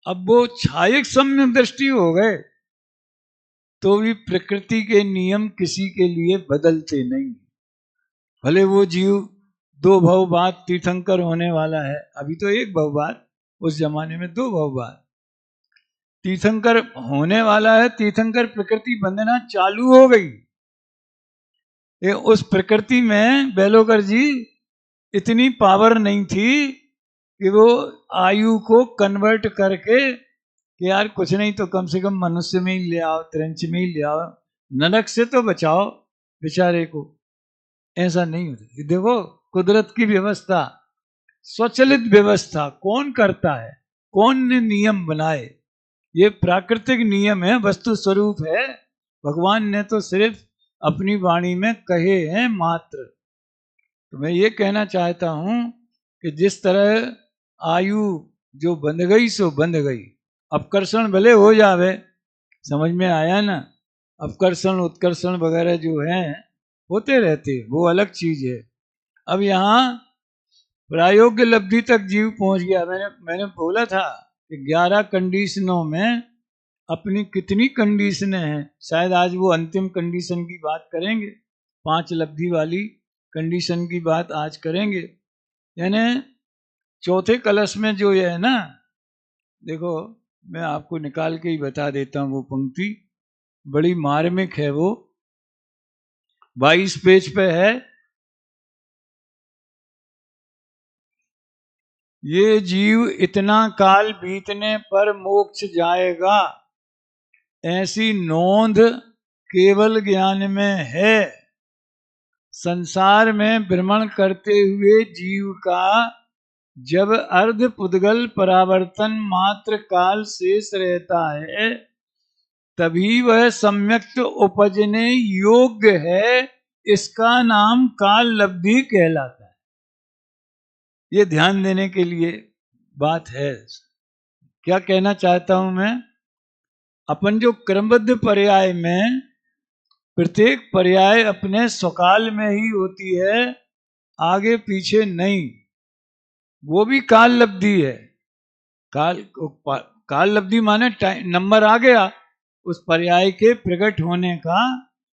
अब वो छायक सम्यक दृष्टि हो गए, तो भी प्रकृति के नियम किसी के लिए बदलते नहीं। भले वो जीव 2 भव बाद तीर्थंकर होने वाला है, अभी तो 1 भव बाद, उस जमाने में 2 भव बाद तीर्थंकर होने वाला है। तीर्थंकर प्रकृति बंधना चालू हो गई। उस प्रकृति में बेलोकर जी इतनी पावर नहीं थी कि वो आयु को कन्वर्ट करके कि यार कुछ नहीं तो कम से कम मनुष्य में ही ले आओ, त्रंच में ही ले आओ, नरक से तो बचाओ बेचारे को। ऐसा नहीं होता। देखो कुदरत की व्यवस्था, स्वचलित व्यवस्था कौन करता है, कौन ने नियम बनाए? ये प्राकृतिक नियम है, वस्तु स्वरूप है। भगवान ने तो सिर्फ अपनी वाणी में कहे हैं मात्र। तो मैं ये कहना चाहता हूं कि जिस तरह आयु जो बंध गई सो बंध गई, अपकर्षण भले हो जावे, समझ में आया ना? अपकर्षण उत्कर्षण वगैरह जो है होते रहते, वो अलग चीज है। अब यहाँ प्रायोग्य लब्धि तक जीव पहुंच गया। मैंने बोला था कि 11 कंडीशनों में अपनी कितनी कंडीशनें हैं, शायद आज वो अंतिम कंडीशन की बात करेंगे, 5 लब्धि वाली कंडीशन की बात आज करेंगे। यानी चौथे कलश में जो ये है ना, देखो मैं आपको निकाल के ही बता देता हूँ, वो पंक्ति बड़ी मार्मिक है। वो 22 पेज पे है। ये जीव इतना काल बीतने पर मोक्ष जाएगा, ऐसी नोंद केवल ज्ञान में है। संसार में भ्रमण करते हुए जीव का जब अर्ध पुद्गल परावर्तन मात्र काल शेष रहता है, तभी वह सम्यक्त उपजने योग्य है। इसका नाम काल लब्धि कहलाता है। ये ध्यान देने के लिए बात है। क्या कहना चाहता हूं मैं? अपन जो क्रमबद्ध पर्याय में, प्रत्येक पर्याय अपने स्वकाल में ही होती है, आगे पीछे नहीं। वो भी काल लब्धि है। काल लब्धि माने नंबर आ गया उस पर्याय के प्रकट होने का,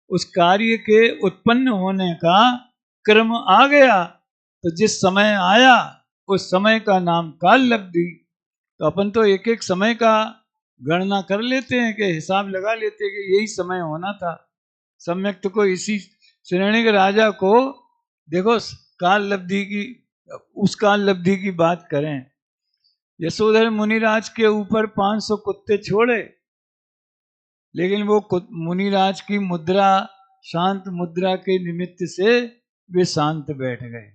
उस कार्य के उत्पन्न होने का क्रम आ गया। तो जिस समय आया उस समय का नाम काल लब्धि। तो अपन तो एक एक समय का गणना कर लेते हैं, कि हिसाब लगा लेते हैं कि यही समय होना था। सम्यक्त को इसी श्रेणी के राजा को देखो काल लब्धि की, उस काल लब्धि की बात करें। यशोधर मुनिराज के ऊपर 500 कुत्ते छोड़े, लेकिन वो मुनिराज की मुद्रा, शांत मुद्रा के निमित्त से वे शांत बैठ गए।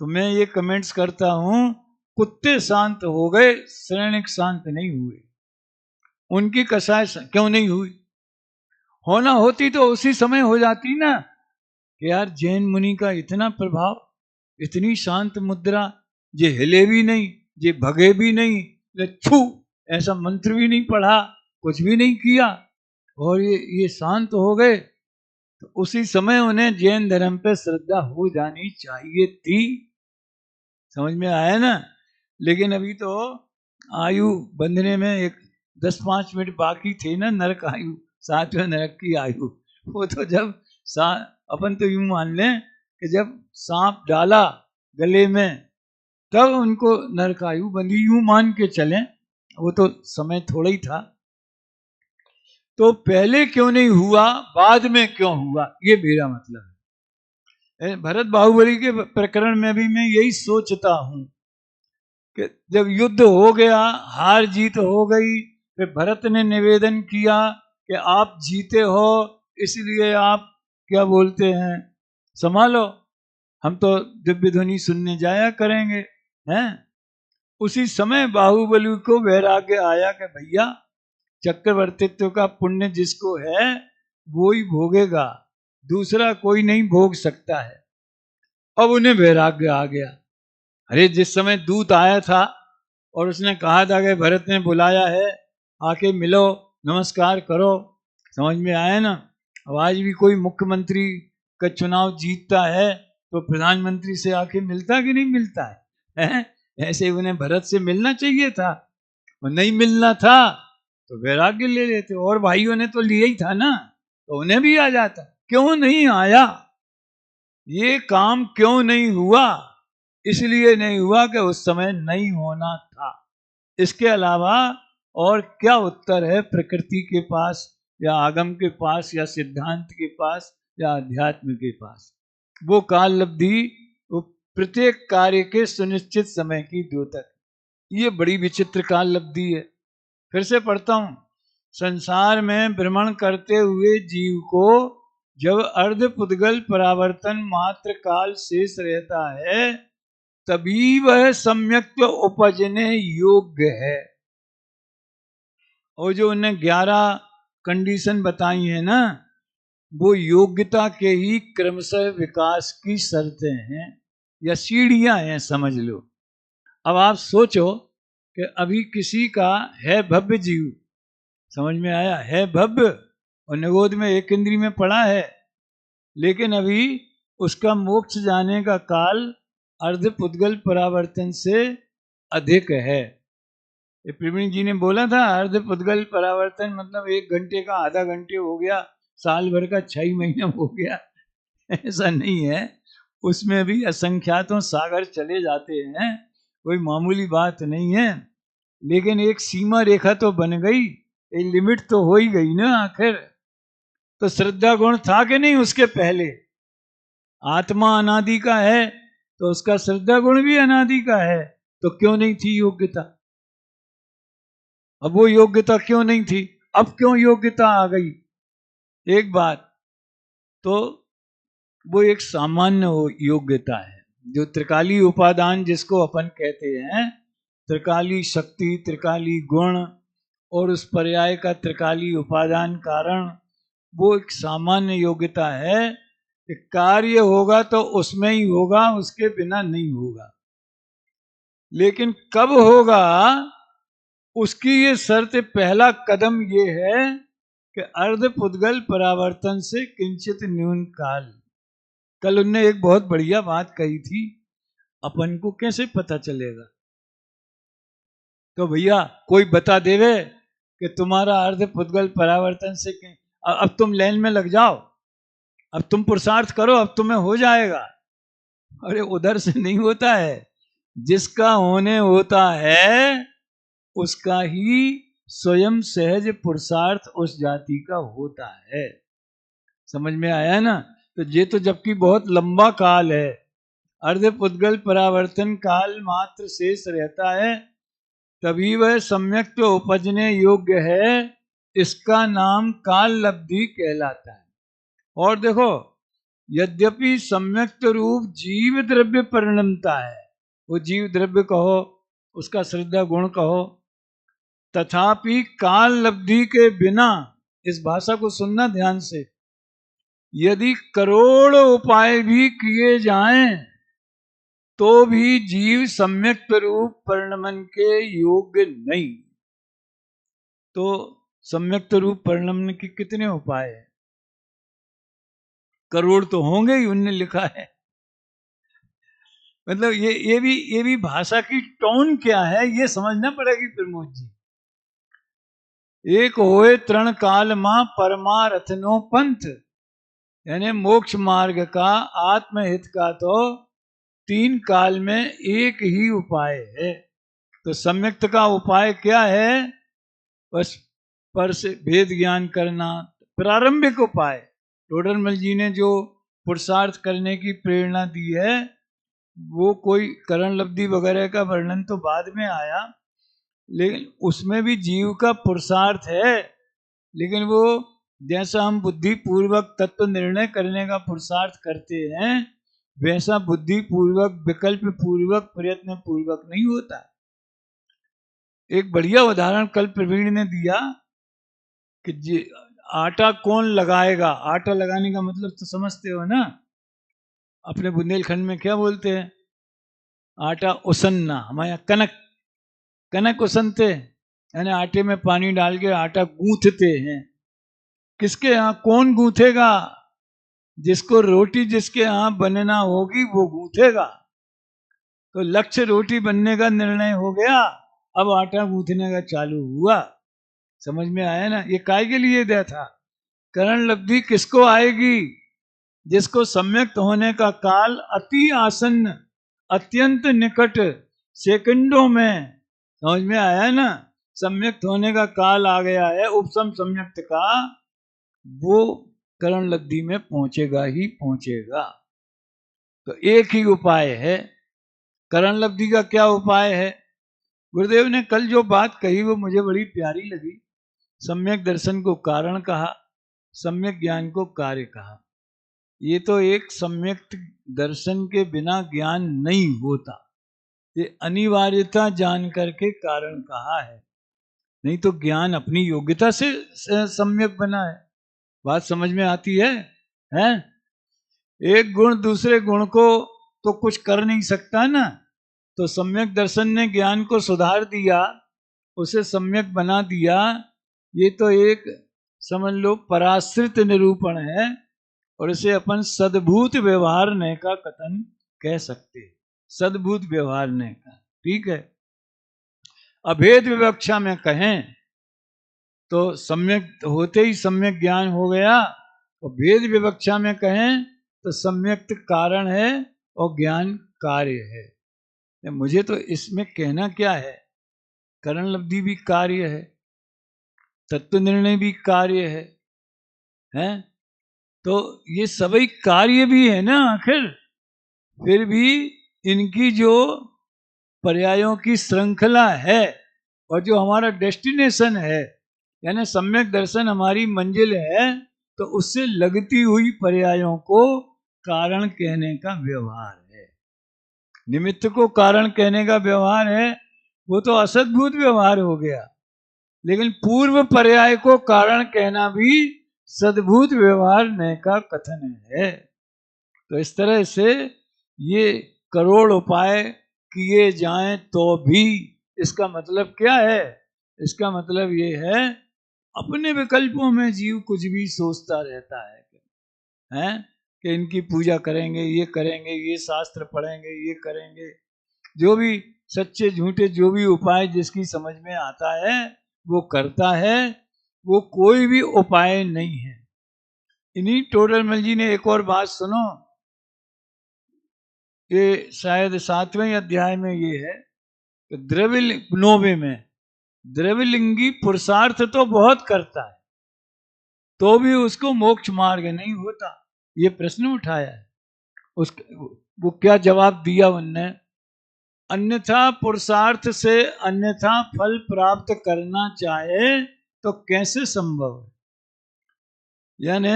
तो मैं ये कमेंट्स करता हूं, कुत्ते शांत हो गए, श्रेणिक शांत नहीं हुए। उनकी कसाय क्यों नहीं हुई? होना होती तो उसी समय हो जाती ना, कि यार जैन मुनि का इतना प्रभाव, इतनी शांत मुद्रा, ये हिले भी नहीं, ये भगे भी नहीं, छू ऐसा मंत्र भी नहीं पढ़ा, कुछ भी नहीं किया, और ये शांत हो गए। तो उसी समय उन्हें जैन धर्म पे श्रद्धा हो जानी चाहिए थी। समझ में आया ना? लेकिन अभी तो आयु बंधने में एक 10-5 मिनट बाकी थे ना, नरक आयु, 7वें नरक की आयु। वो तो जब अपन तो यूं मान लें कि जब सांप डाला गले में, तब उनको नरक आयु बंधी, यूं मान के चलें। वो तो समय थोड़ा ही था। तो पहले क्यों नहीं हुआ, बाद में क्यों हुआ, ये मेरा मतलब है। भरत बाहुबली के प्रकरण में भी मैं यही सोचता हूं कि जब युद्ध हो गया, हार जीत हो गई, फिर भरत ने निवेदन किया कि आप जीते हो, इसलिए आप क्या बोलते हैं, संभालो, हम तो दिव्य ध्वनि सुनने जाया करेंगे, हैं? उसी समय बाहुबली को वैराग्य आया कि भैया चक्रवर्तित्व का पुण्य जिसको है वो ही भोगेगा, दूसरा कोई नहीं भोग सकता है। अब उन्हें वैराग्य आ गया। अरे जिस समय दूत आया था और उसने कहा था कि भरत ने बुलाया है, आके मिलो, नमस्कार करो, समझ में आया ना। अब आज भी कोई मुख्यमंत्री का चुनाव जीतता है तो प्रधानमंत्री से आके मिलता कि नहीं मिलता है? ऐसे उन्हें भरत से मिलना चाहिए था, और नहीं मिलना था तो वैराग्य ले लेते। और भाइयों ने तो लिया ही था ना, तो उन्हें भी आ जाता। क्यों नहीं आया? ये काम क्यों नहीं हुआ? इसलिए नहीं हुआ कि उस समय नहीं होना था। इसके अलावा और क्या उत्तर है प्रकृति के पास या आगम के पास या सिद्धांत के पास या अध्यात्म के पास? वो काल लब्धि, वो प्रत्येक कार्य के सुनिश्चित समय की द्योतक। ये बड़ी विचित्र काल लब्धि है। फिर से पढ़ता हूं, संसार में भ्रमण करते हुए जीव को जब अर्ध पुद्गल परावर्तन मात्र काल शेष रहता है तभी वह सम्यक उपजने योग्य है। और जो उन्हें 11 कंडीशन बताई है ना, वो योग्यता के ही क्रमशः विकास की शर्तें हैं या सीढ़ियां हैं, समझ लो। अब आप सोचो कि अभी किसी का है भव्य जीव, समझ में आया, है भव्य और निगोद में एक इंद्री में पड़ा है, लेकिन अभी उसका मोक्ष जाने का काल अर्ध पुद्गल परावर्तन से अधिक है। प्रवीण जी ने बोला था अर्ध पुद्गल परावर्तन मतलब 1 घंटे का आधा घंटे हो गया, साल भर का 6 महीना हो गया। ऐसा नहीं है, उसमें भी असंख्यातों सागर चले जाते हैं, कोई मामूली बात नहीं है। लेकिन एक सीमा रेखा तो बन गई, एक लिमिट तो हो ही गई ना आखिर। तो श्रद्धा गुण था कि नहीं उसके पहले? आत्मा अनादि का है तो उसका श्रद्धा गुण भी अनादि का है, तो क्यों नहीं थी योग्यता? अब वो योग्यता क्यों नहीं थी, अब क्यों योग्यता आ गई? एक बात तो वो एक सामान्य योग्यता है, जो त्रिकाली उपादान जिसको अपन कहते हैं, त्रिकाली शक्ति, त्रिकाली गुण और उस पर्याय का त्रिकाली उपादान कारण, वो एक सामान्य योग्यता है कि कार्य होगा तो उसमें ही होगा, उसके बिना नहीं होगा। लेकिन कब होगा उसकी ये शर्त, पहला कदम ये है कि अर्ध पुद्गल परावर्तन से किंचित न्यून काल। कल उनने एक बहुत बढ़िया बात कही थी, अपन को कैसे पता चलेगा? तो भैया कोई बता देवे कि तुम्हारा अर्ध पुद्गल परावर्तन से अब तुम लाइन में लग जाओ, अब तुम पुरुषार्थ करो, अब तुम्हें हो जाएगा। अरे उधर से नहीं होता है, जिसका होने होता है उसका ही स्वयं सहज पुरुषार्थ उस जाति का होता है। समझ में आया ना? तो ये तो जबकि बहुत लंबा काल है, अर्ध पुद्गल परावर्तन काल मात्र शेष रहता है, तभी वह सम्यक उपजने योग्य है। इसका नाम काल लब्धि कहलाता है। और देखो, यद्यपि सम्यक्त रूप जीव द्रव्य परिणमता है, वो जीव द्रव्य कहो, उसका श्रद्धा गुण कहो, तथापि काल लब्धि के बिना, इस भाषा को सुनना ध्यान से, यदि करोड़ उपाय भी किए जाएं तो भी जीव सम्यक रूप परिणमन के योग्य नहीं। तो सम्यक रूप परिणमन के कितने उपाय हैं? करोड़ तो होंगे ही, उनने लिखा है। मतलब ये भी भाषा की टोन क्या है ये समझना पड़ेगी प्रमोद जी। एक होए तृण काल मां परमारथनो पंथ, यानी मोक्ष मार्ग का, आत्महित का तो 3 काल में एक ही उपाय है। तो सम्यक्त का उपाय क्या है? बस पर से भेद ज्ञान करना, प्रारंभिक उपाय। टोडरमल जी ने जो पुरुषार्थ करने की प्रेरणा दी है, वो कोई करण लब्धि वगैरह का वर्णन तो बाद में आया, लेकिन उसमें भी जीव का पुरुषार्थ है। लेकिन वो जैसा हम बुद्धि पूर्वक तत्व निर्णय करने का पुरुषार्थ करते हैं, वैसा बुद्धि पूर्वक, विकल्प पूर्वक, प्रयत्न पूर्वक नहीं होता। एक बढ़िया उदाहरण कल प्रवीण ने दिया कि आटा कौन लगाएगा। आटा लगाने का मतलब तो समझते हो ना, अपने बुंदेलखंड में क्या बोलते हैं, आटा उसनना। हमारे यहाँ कनक, कनक उसनते यानी आटे में पानी डाल के आटा गूंथते हैं। किसके यहाँ कौन गूंथेगा? जिसको रोटी जिसके यहाँ बनना होगी वो गूंथेगा। तो लक्ष्य रोटी बनने का निर्णय हो गया, अब आटा गूंथने का चालू हुआ। समझ में आया ना? ये काय के लिए दिया था? करण लब्धि किसको आएगी? जिसको सम्यक्त होने का काल अति आसन्न, अत्यंत निकट, सेकंडों में। समझ में आया ना? सम्यक्त होने का काल आ गया है उपसम सम्यक्त का, वो करण लब्धि में पहुंचेगा ही पहुंचेगा। तो एक ही उपाय है करण लब्धि का। क्या उपाय है? गुरुदेव ने कल जो बात कही वो मुझे बड़ी प्यारी लगी। सम्यक दर्शन को कारण कहा, सम्यक ज्ञान को कार्य कहा। ये तो एक सम्यक दर्शन के बिना ज्ञान नहीं होता, ये अनिवार्यता जान करके कारण कहा है। नहीं तो ज्ञान अपनी योग्यता से सम्यक बना है। बात समझ में आती है? हैं? एक गुण दूसरे गुण को तो कुछ कर नहीं सकता ना। तो सम्यक दर्शन ने ज्ञान को सुधार दिया, उसे सम्यक बना दिया। ये तो एक समझ लो पराश्रित निरूपण है, और इसे अपन सद्भूत व्यवहारने का कथन कह सकते हैं। सद्भूत व्यवहारने का, ठीक है। अभेद विवक्षा में कहें तो सम्यक होते ही सम्यक ज्ञान हो गया, और भेद विवक्षा में कहें तो सम्यक कारण है और ज्ञान कार्य है। मुझे तो इसमें कहना क्या है, करण लब्धि भी कार्य है, तत्व निर्णय भी कार्य है? तो ये सभी कार्य भी है ना आखिर। फिर भी इनकी जो पर्यायों की श्रृंखला है और जो हमारा डेस्टिनेशन है, यानी सम्यक दर्शन हमारी मंजिल है, तो उससे लगती हुई पर्यायों को कारण कहने का व्यवहार है। निमित्त को कारण कहने का व्यवहार है, वो तो असद्भूत व्यवहार हो गया। लेकिन पूर्व पर्याय को कारण कहना भी सद्भूत व्यवहार ने का कथन है। तो इस तरह से ये करोड़ उपाय किए जाएं तो भी, इसका मतलब क्या है? इसका मतलब ये है अपने विकल्पों में जीव कुछ भी सोचता रहता है कि इनकी पूजा करेंगे, ये करेंगे, ये शास्त्र पढ़ेंगे, ये करेंगे। जो भी सच्चे झूठे जो भी उपाय जिसकी समझ में आता है वो करता है, वो कोई भी उपाय नहीं है। इन्हीं टोडरमल जी ने एक और बात सुनो, ये शायद 7वें अध्याय में ये है कि द्रव्य 9वें में द्रव्यलिंगी पुरुषार्थ तो बहुत करता है तो भी उसको मोक्ष मार्ग नहीं होता। ये प्रश्न उठाया है, वो क्या जवाब दिया उनने? अन्यथा पुरुषार्थ से अन्यथा फल प्राप्त करना चाहे तो कैसे संभव है? यानी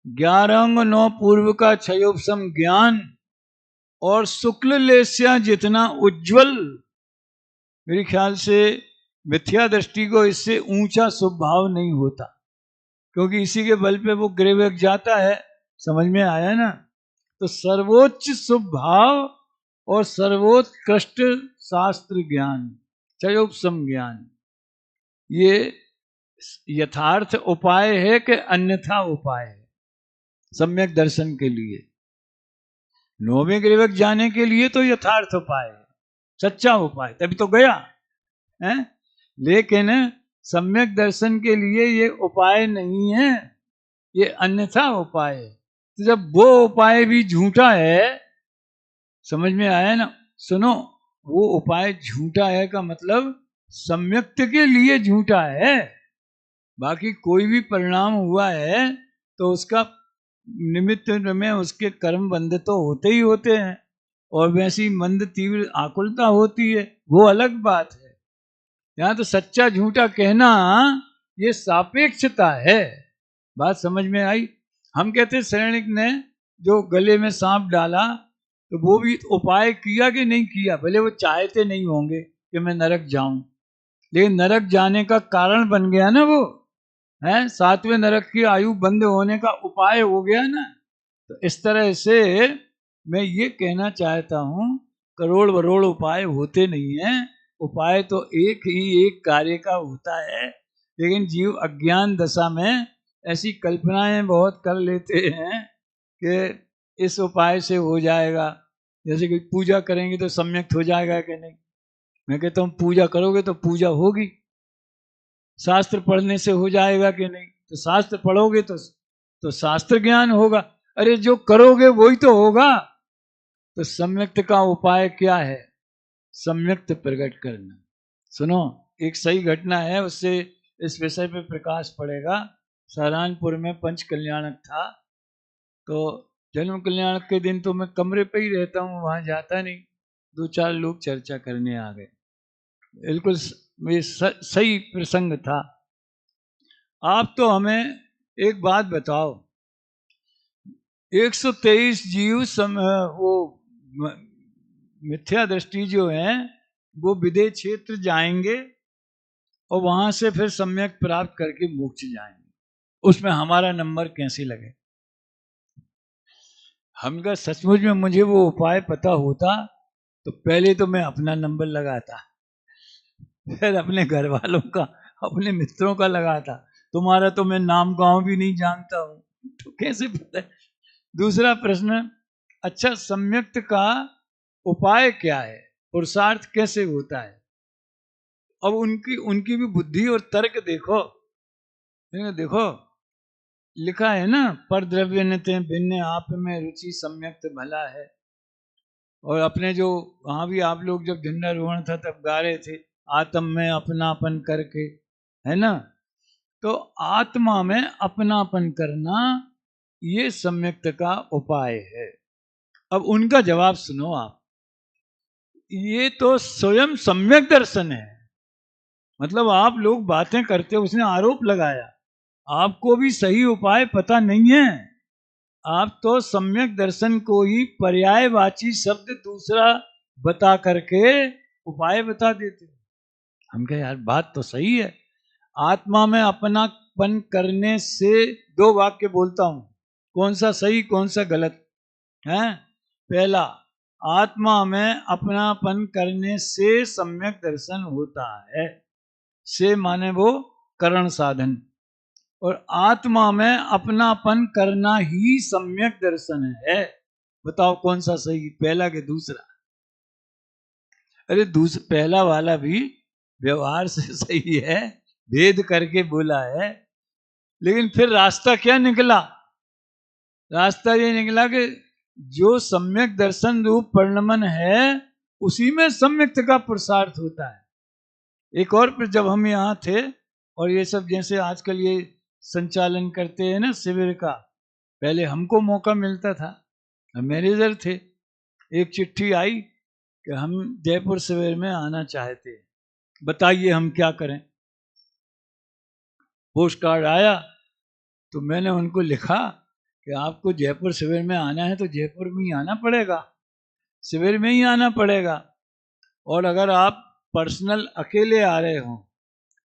11 अंग 9 पूर्व का क्षयोपशम ज्ञान और शुक्ल लेस्या जितना उज्जवल, मेरे ख्याल से मिथ्या दृष्टि को इससे ऊंचा स्वभाव नहीं होता, क्योंकि इसी के बल पे वो ग्रेवक जाता है। समझ में आया ना? तो सर्वोच्च स्वभाव और सर्वोत्कृष्ट शास्त्र ज्ञान, क्षयोपशम ज्ञान, ये यथार्थ उपाय है कि अन्यथा उपाय है सम्यक दर्शन के लिए? 9वें ग्रेवक जाने के लिए तो यथार्थ उपाय है, सच्चा उपाय, तभी तो गया है। लेकिन सम्यक दर्शन के लिए ये उपाय नहीं है, ये अन्यथा उपाय है। तो जब वो उपाय भी झूठा है, समझ में आया ना? सुनो, वो उपाय झूठा है का मतलब सम्यक्त के लिए झूठा है। बाकी कोई भी परिणाम हुआ है तो उसका निमित्त में उसके कर्म बंध तो होते ही होते हैं, और वैसी मंद तीव्र आकुलता होती है, वो अलग बात है। यहाँ तो सच्चा झूठा कहना ये सापेक्षता है। बात समझ में आई? हम कहते शरणिक ने जो गले में सांप डाला तो वो भी उपाय किया कि नहीं किया? भले वो चाहते नहीं होंगे कि मैं नरक जाऊं, लेकिन नरक जाने का कारण बन गया ना वो, है 7वें नरक की आयु बंद होने का उपाय हो गया ना। तो इस तरह से मैं ये कहना चाहता हूं, करोड़ बरोड़ उपाय होते नहीं हैं, उपाय तो एक ही एक कार्य का होता है, लेकिन जीव अज्ञान दशा में ऐसी कल्पनाएं बहुत कर लेते हैं कि इस उपाय से हो जाएगा। जैसे कि पूजा करेंगे तो सम्यक्त हो जाएगा कि नहीं। मैं कहता हूँ पूजा करोगे तो पूजा होगी। शास्त्र पढ़ने से हो जाएगा कि नहीं, तो शास्त्र पढ़ोगे तो शास्त्र ज्ञान होगा। अरे जो करोगे वही तो होगा। तो सम्यक्त का उपाय क्या है? सम्यक्त प्रकट करना। सुनो, एक सही घटना है, उससे इस विषय पे प्रकाश पड़ेगा। सहारनपुर में पंच कल्याणक था, तो जन्म कल्याण के दिन तो मैं कमरे पे ही रहता हूँ, वहां जाता नहीं। 2-4 लोग चर्चा करने आ गए, बिल्कुल ये सही प्रसंग था। आप तो हमें एक बात बताओ, 123 जीव वो मिथ्या दृष्टि जो है वो विदेह क्षेत्र जाएंगे और वहां से फिर सम्यक प्राप्त करके मोक्ष जाएंगे। उसमें हमारा नंबर कैसे लगे? हम कहा सचमुच में मुझे वो उपाय पता होता तो पहले तो मैं अपना नंबर लगाता, फिर अपने घर वालों का, अपने मित्रों का लगाता। तुम्हारा तो मैं नाम गांव भी नहीं जानता हूं, तो कैसे पता है? दूसरा प्रश्न, अच्छा सम्यक्त का उपाय क्या है, पुरुषार्थ कैसे होता है? अब उनकी उनकी भी बुद्धि और तर्क देखो। देखो लिखा है ना, पर द्रव्य नित्य भिन्न आप में रुचि सम्यक्त भला है। और अपने जो वहां भी आप लोग जब झंडारोहण था तब गा रहे थे, आत्म में अपनापन करके, है ना। तो आत्मा में अपनापन करना ये सम्यक्त का उपाय है। अब उनका जवाब सुनो आप, ये तो स्वयं सम्यक दर्शन है। मतलब आप लोग बातें करते, उसने आरोप लगाया आपको भी सही उपाय पता नहीं है। आप तो सम्यक दर्शन को ही पर्यायवाची शब्द दूसरा बता करके उपाय बता देते। हम कहे यार बात तो सही है, आत्मा में अपनापन करने से, 2 वाक्य बोलता हूं, कौन सा सही कौन सा गलत है? पहला, आत्मा में अपनापन करने से सम्यक दर्शन होता है। से माने वो करण साधन, और आत्मा में अपनापन करना ही सम्यक दर्शन है। बताओ कौन सा सही, पहला के दूसरा? अरे पहला वाला भी व्यवहार से सही है, भेद करके बोला है, लेकिन फिर रास्ता क्या निकला? रास्ता ये निकला कि जो सम्यक दर्शन रूप परिणमन है उसी में सम्यक्त का पुरुषार्थ होता है। एक और पर जब हम यहाँ थे और ये सब जैसे आजकल ये संचालन करते हैं ना शिविर का, पहले हमको मौका मिलता था, हम मैनेजर थे, एक चिट्ठी आई कि हम जयपुर शिविर में आना चाहते हैं, बताइए हम क्या करें। पोस्ट कार्ड आया तो मैंने उनको लिखा कि आपको जयपुर शिविर में आना है तो जयपुर में ही आना पड़ेगा, शिविर में ही आना पड़ेगा। और अगर आप पर्सनल अकेले आ रहे हो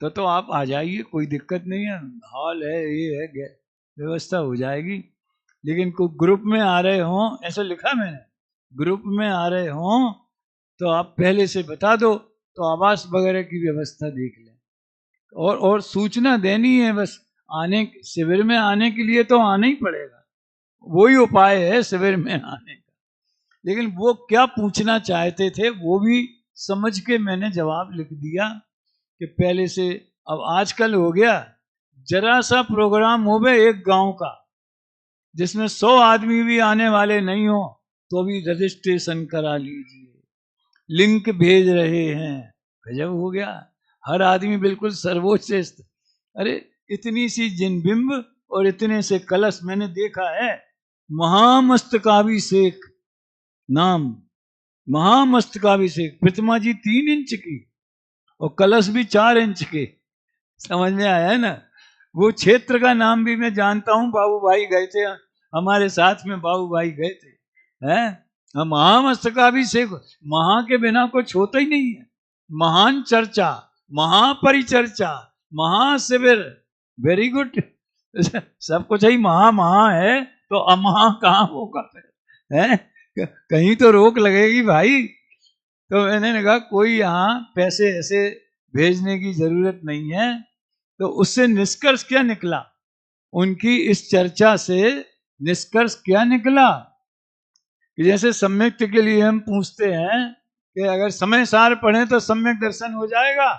तो आप आ जाइए, कोई दिक्कत नहीं है, हॉल है, ये है, व्यवस्था हो जाएगी। लेकिन कोई ग्रुप में आ रहे हो, ऐसा लिखा मैंने, ग्रुप में आ रहे हो तो आप पहले से बता दो तो आवास वगैरह की व्यवस्था देख लें, और सूचना देनी है बस। आने शिविर में आने के लिए तो आना ही पड़ेगा, वही उपाय है शिविर में आने का। लेकिन वो क्या पूछना चाहते थे वो भी समझ के मैंने जवाब लिख दिया कि पहले से, अब आजकल हो गया जरा सा प्रोग्राम हो गए एक गांव का जिसमें 100 आदमी भी आने वाले नहीं हो तो भी रजिस्ट्रेशन करा लीजिए, लिंक भेज रहे हैं। गजब हो गया, हर आदमी बिल्कुल सर्वोच्च। अरे इतनी सी जिनबिंब और इतने से कलश मैंने देखा है, महामस्तकाभिषेक नाम, महामस्तकाभिषेक, प्रतिमा जी 3 इंच की और कलश भी 4 इंच के। समझ में आया है ना? वो क्षेत्र का नाम भी मैं जानता हूँ, बाबू भाई गए थे हमारे साथ में, बाबू भाई गए थे, हैं। महामस्तकाभिषेक, महा के बिना कुछ होता ही नहीं है। महान चर्चा, महापरिचर्चा, महाशिविर, वेरी गुड। सब कुछ ही महा है तो अमहा कहाँ होगा फिर, है? कहीं तो रोक लगेगी भाई। तो मैंने कहा कोई यहाँ पैसे ऐसे भेजने की जरूरत नहीं है। तो उससे निष्कर्ष क्या निकला, उनकी इस चर्चा से निष्कर्ष क्या निकला कि जैसे सम्यक्त के लिए हम पूछते हैं कि अगर समय सार पढ़े तो सम्यक दर्शन हो जाएगा,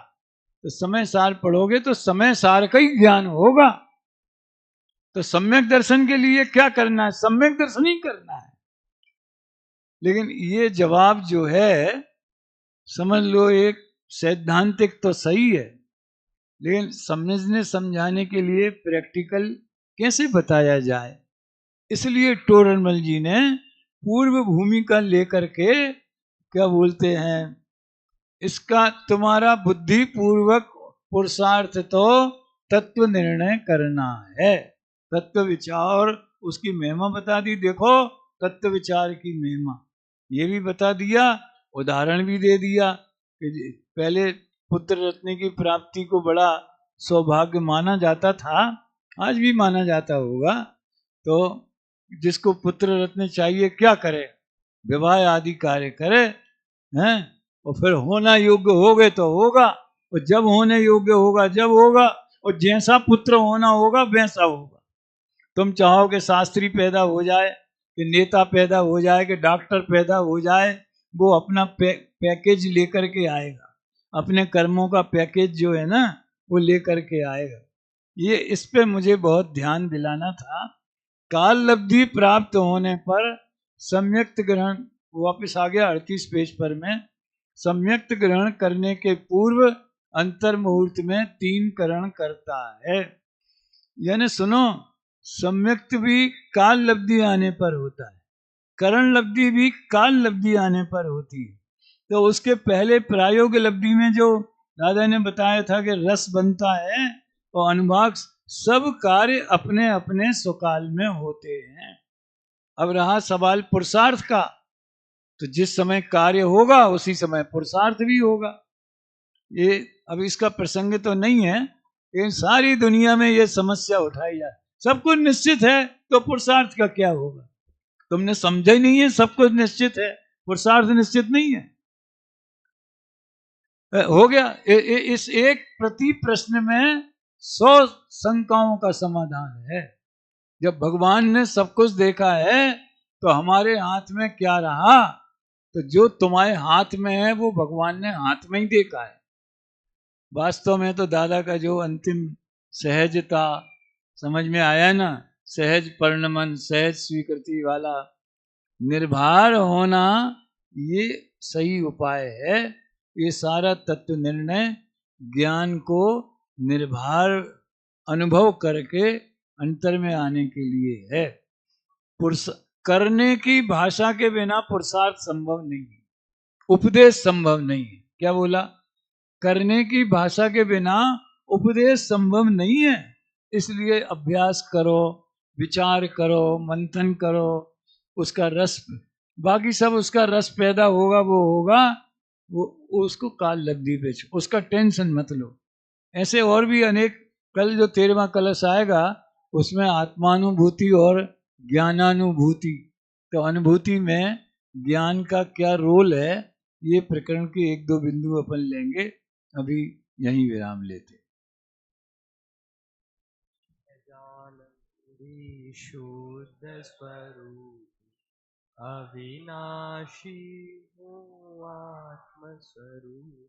तो समय सार पढ़ोगे तो समय सार का ही ज्ञान होगा। तो सम्यक दर्शन के लिए क्या करना है, सम्यक दर्शन ही करना है। लेकिन ये जवाब जो है, समझ लो एक सैद्धांतिक तो सही है, लेकिन समझने समझाने के लिए प्रैक्टिकल कैसे बताया जाए। इसलिए टोररमल जी ने पूर्व भूमिका लेकर के क्या बोलते हैं, इसका तुम्हारा बुद्धि पूर्वक पुरुषार्थ तो तत्व निर्णय करना है। तत्व विचार, उसकी महिमा बता दी। देखो तत्व विचार की महिमा, ये भी बता दिया, उदाहरण भी दे दिया कि पहले पुत्र रत्न की प्राप्ति को बड़ा सौभाग्य माना जाता था, आज भी माना जाता होगा। तो जिसको पुत्र रत्न चाहिए क्या करे, विवाह आदि कार्य करे, हैं, और फिर होना योग्य हो गए तो होगा, और जब होने योग्य होगा जब होगा, और जैसा पुत्र होना होगा वैसा होगा। तुम चाहो कि शास्त्री पैदा हो जाए, कि नेता पैदा हो जाए, कि डॉक्टर पैदा हो जाए, वो अपना पैकेज लेकर के आएगा, अपने कर्मों का पैकेज जो है ना वो लेकर के आएगा। ये इस पे मुझे बहुत ध्यान दिलाना था। काल लब्धि प्राप्त होने पर सम्यक्त ग्रहण, वापस आ गया 38 पेज पर में, सम्यक्त ग्रहण करने के पूर्व अंतर मुहूर्त में 3 करण करता है। यानी सुनो, सम्यक्त भी काल लब्धि आने पर होता है, करण लब्धि भी काल लब्धि आने पर होती है। तो उसके पहले प्रायोग लब्धि में जो दादा ने बताया था कि रस बनता है और अनुभाग, सब कार्य अपने अपने स्वकाल में होते हैं। अब रहा सवाल पुरुषार्थ का, तो जिस समय कार्य होगा उसी समय पुरुषार्थ भी होगा। ये अब इसका प्रसंग तो नहीं है, लेकिन सारी दुनिया में ये समस्या उठाई जाए, सब कुछ निश्चित है तो पुरुषार्थ का क्या होगा। तुमने समझा ही नहीं है, सब कुछ निश्चित है, पुरुषार्थ निश्चित नहीं है। हो गया। इस एक प्रति प्रश्न में 100 शंकाओं का समाधान है। जब भगवान ने सब कुछ देखा है तो हमारे हाथ में क्या रहा, तो जो तुम्हारे हाथ में है वो भगवान ने हाथ में ही देखा है। वास्तव में तो दादा का जो अंतिम सहजता समझ में आया ना, सहज परिणमन, सहज स्वीकृति वाला निर्भर होना, ये सही उपाय है। ये सारा तत्व निर्णय ज्ञान को निर्भर अनुभव करके अंतर में आने के लिए है। करने की भाषा के बिना पुरुषार्थ संभव नहीं है, उपदेश संभव नहीं है। क्या बोला? करने की भाषा के बिना उपदेश संभव नहीं है। इसलिए अभ्यास करो, विचार करो, मंथन करो, उसका रस, बाकी सब उसका रस पैदा होगा, वो होगा, वो उसको काल लब्धि पे, उसका टेंशन मत लो। ऐसे और भी अनेक, कल जो 13वां कलश आएगा उसमें आत्मानुभूति और ज्ञानानुभूति, तो अनुभूति में ज्ञान का क्या रोल है, ये प्रकरण के 1-2 बिंदु अपन लेंगे। अभी यहीं विराम लेते। शुद्ध स्वरूप अविनाशी हो आत्म स्वरूप।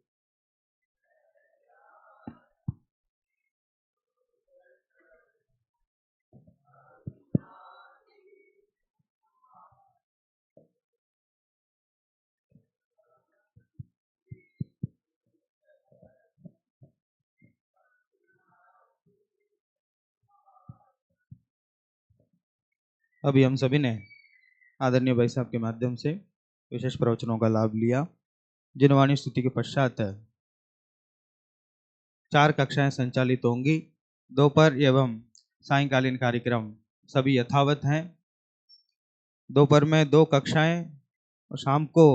अभी हम सभी ने आदरणीय भाई साहब के माध्यम से विशेष प्रवचनों का लाभ लिया। जिन वाणी स्तुति के पश्चात 4 कक्षाएं संचालित होंगी। दोपहर एवं सायंकालीन कार्यक्रम सभी यथावत हैं। दोपहर में 2 कक्षाएं और शाम को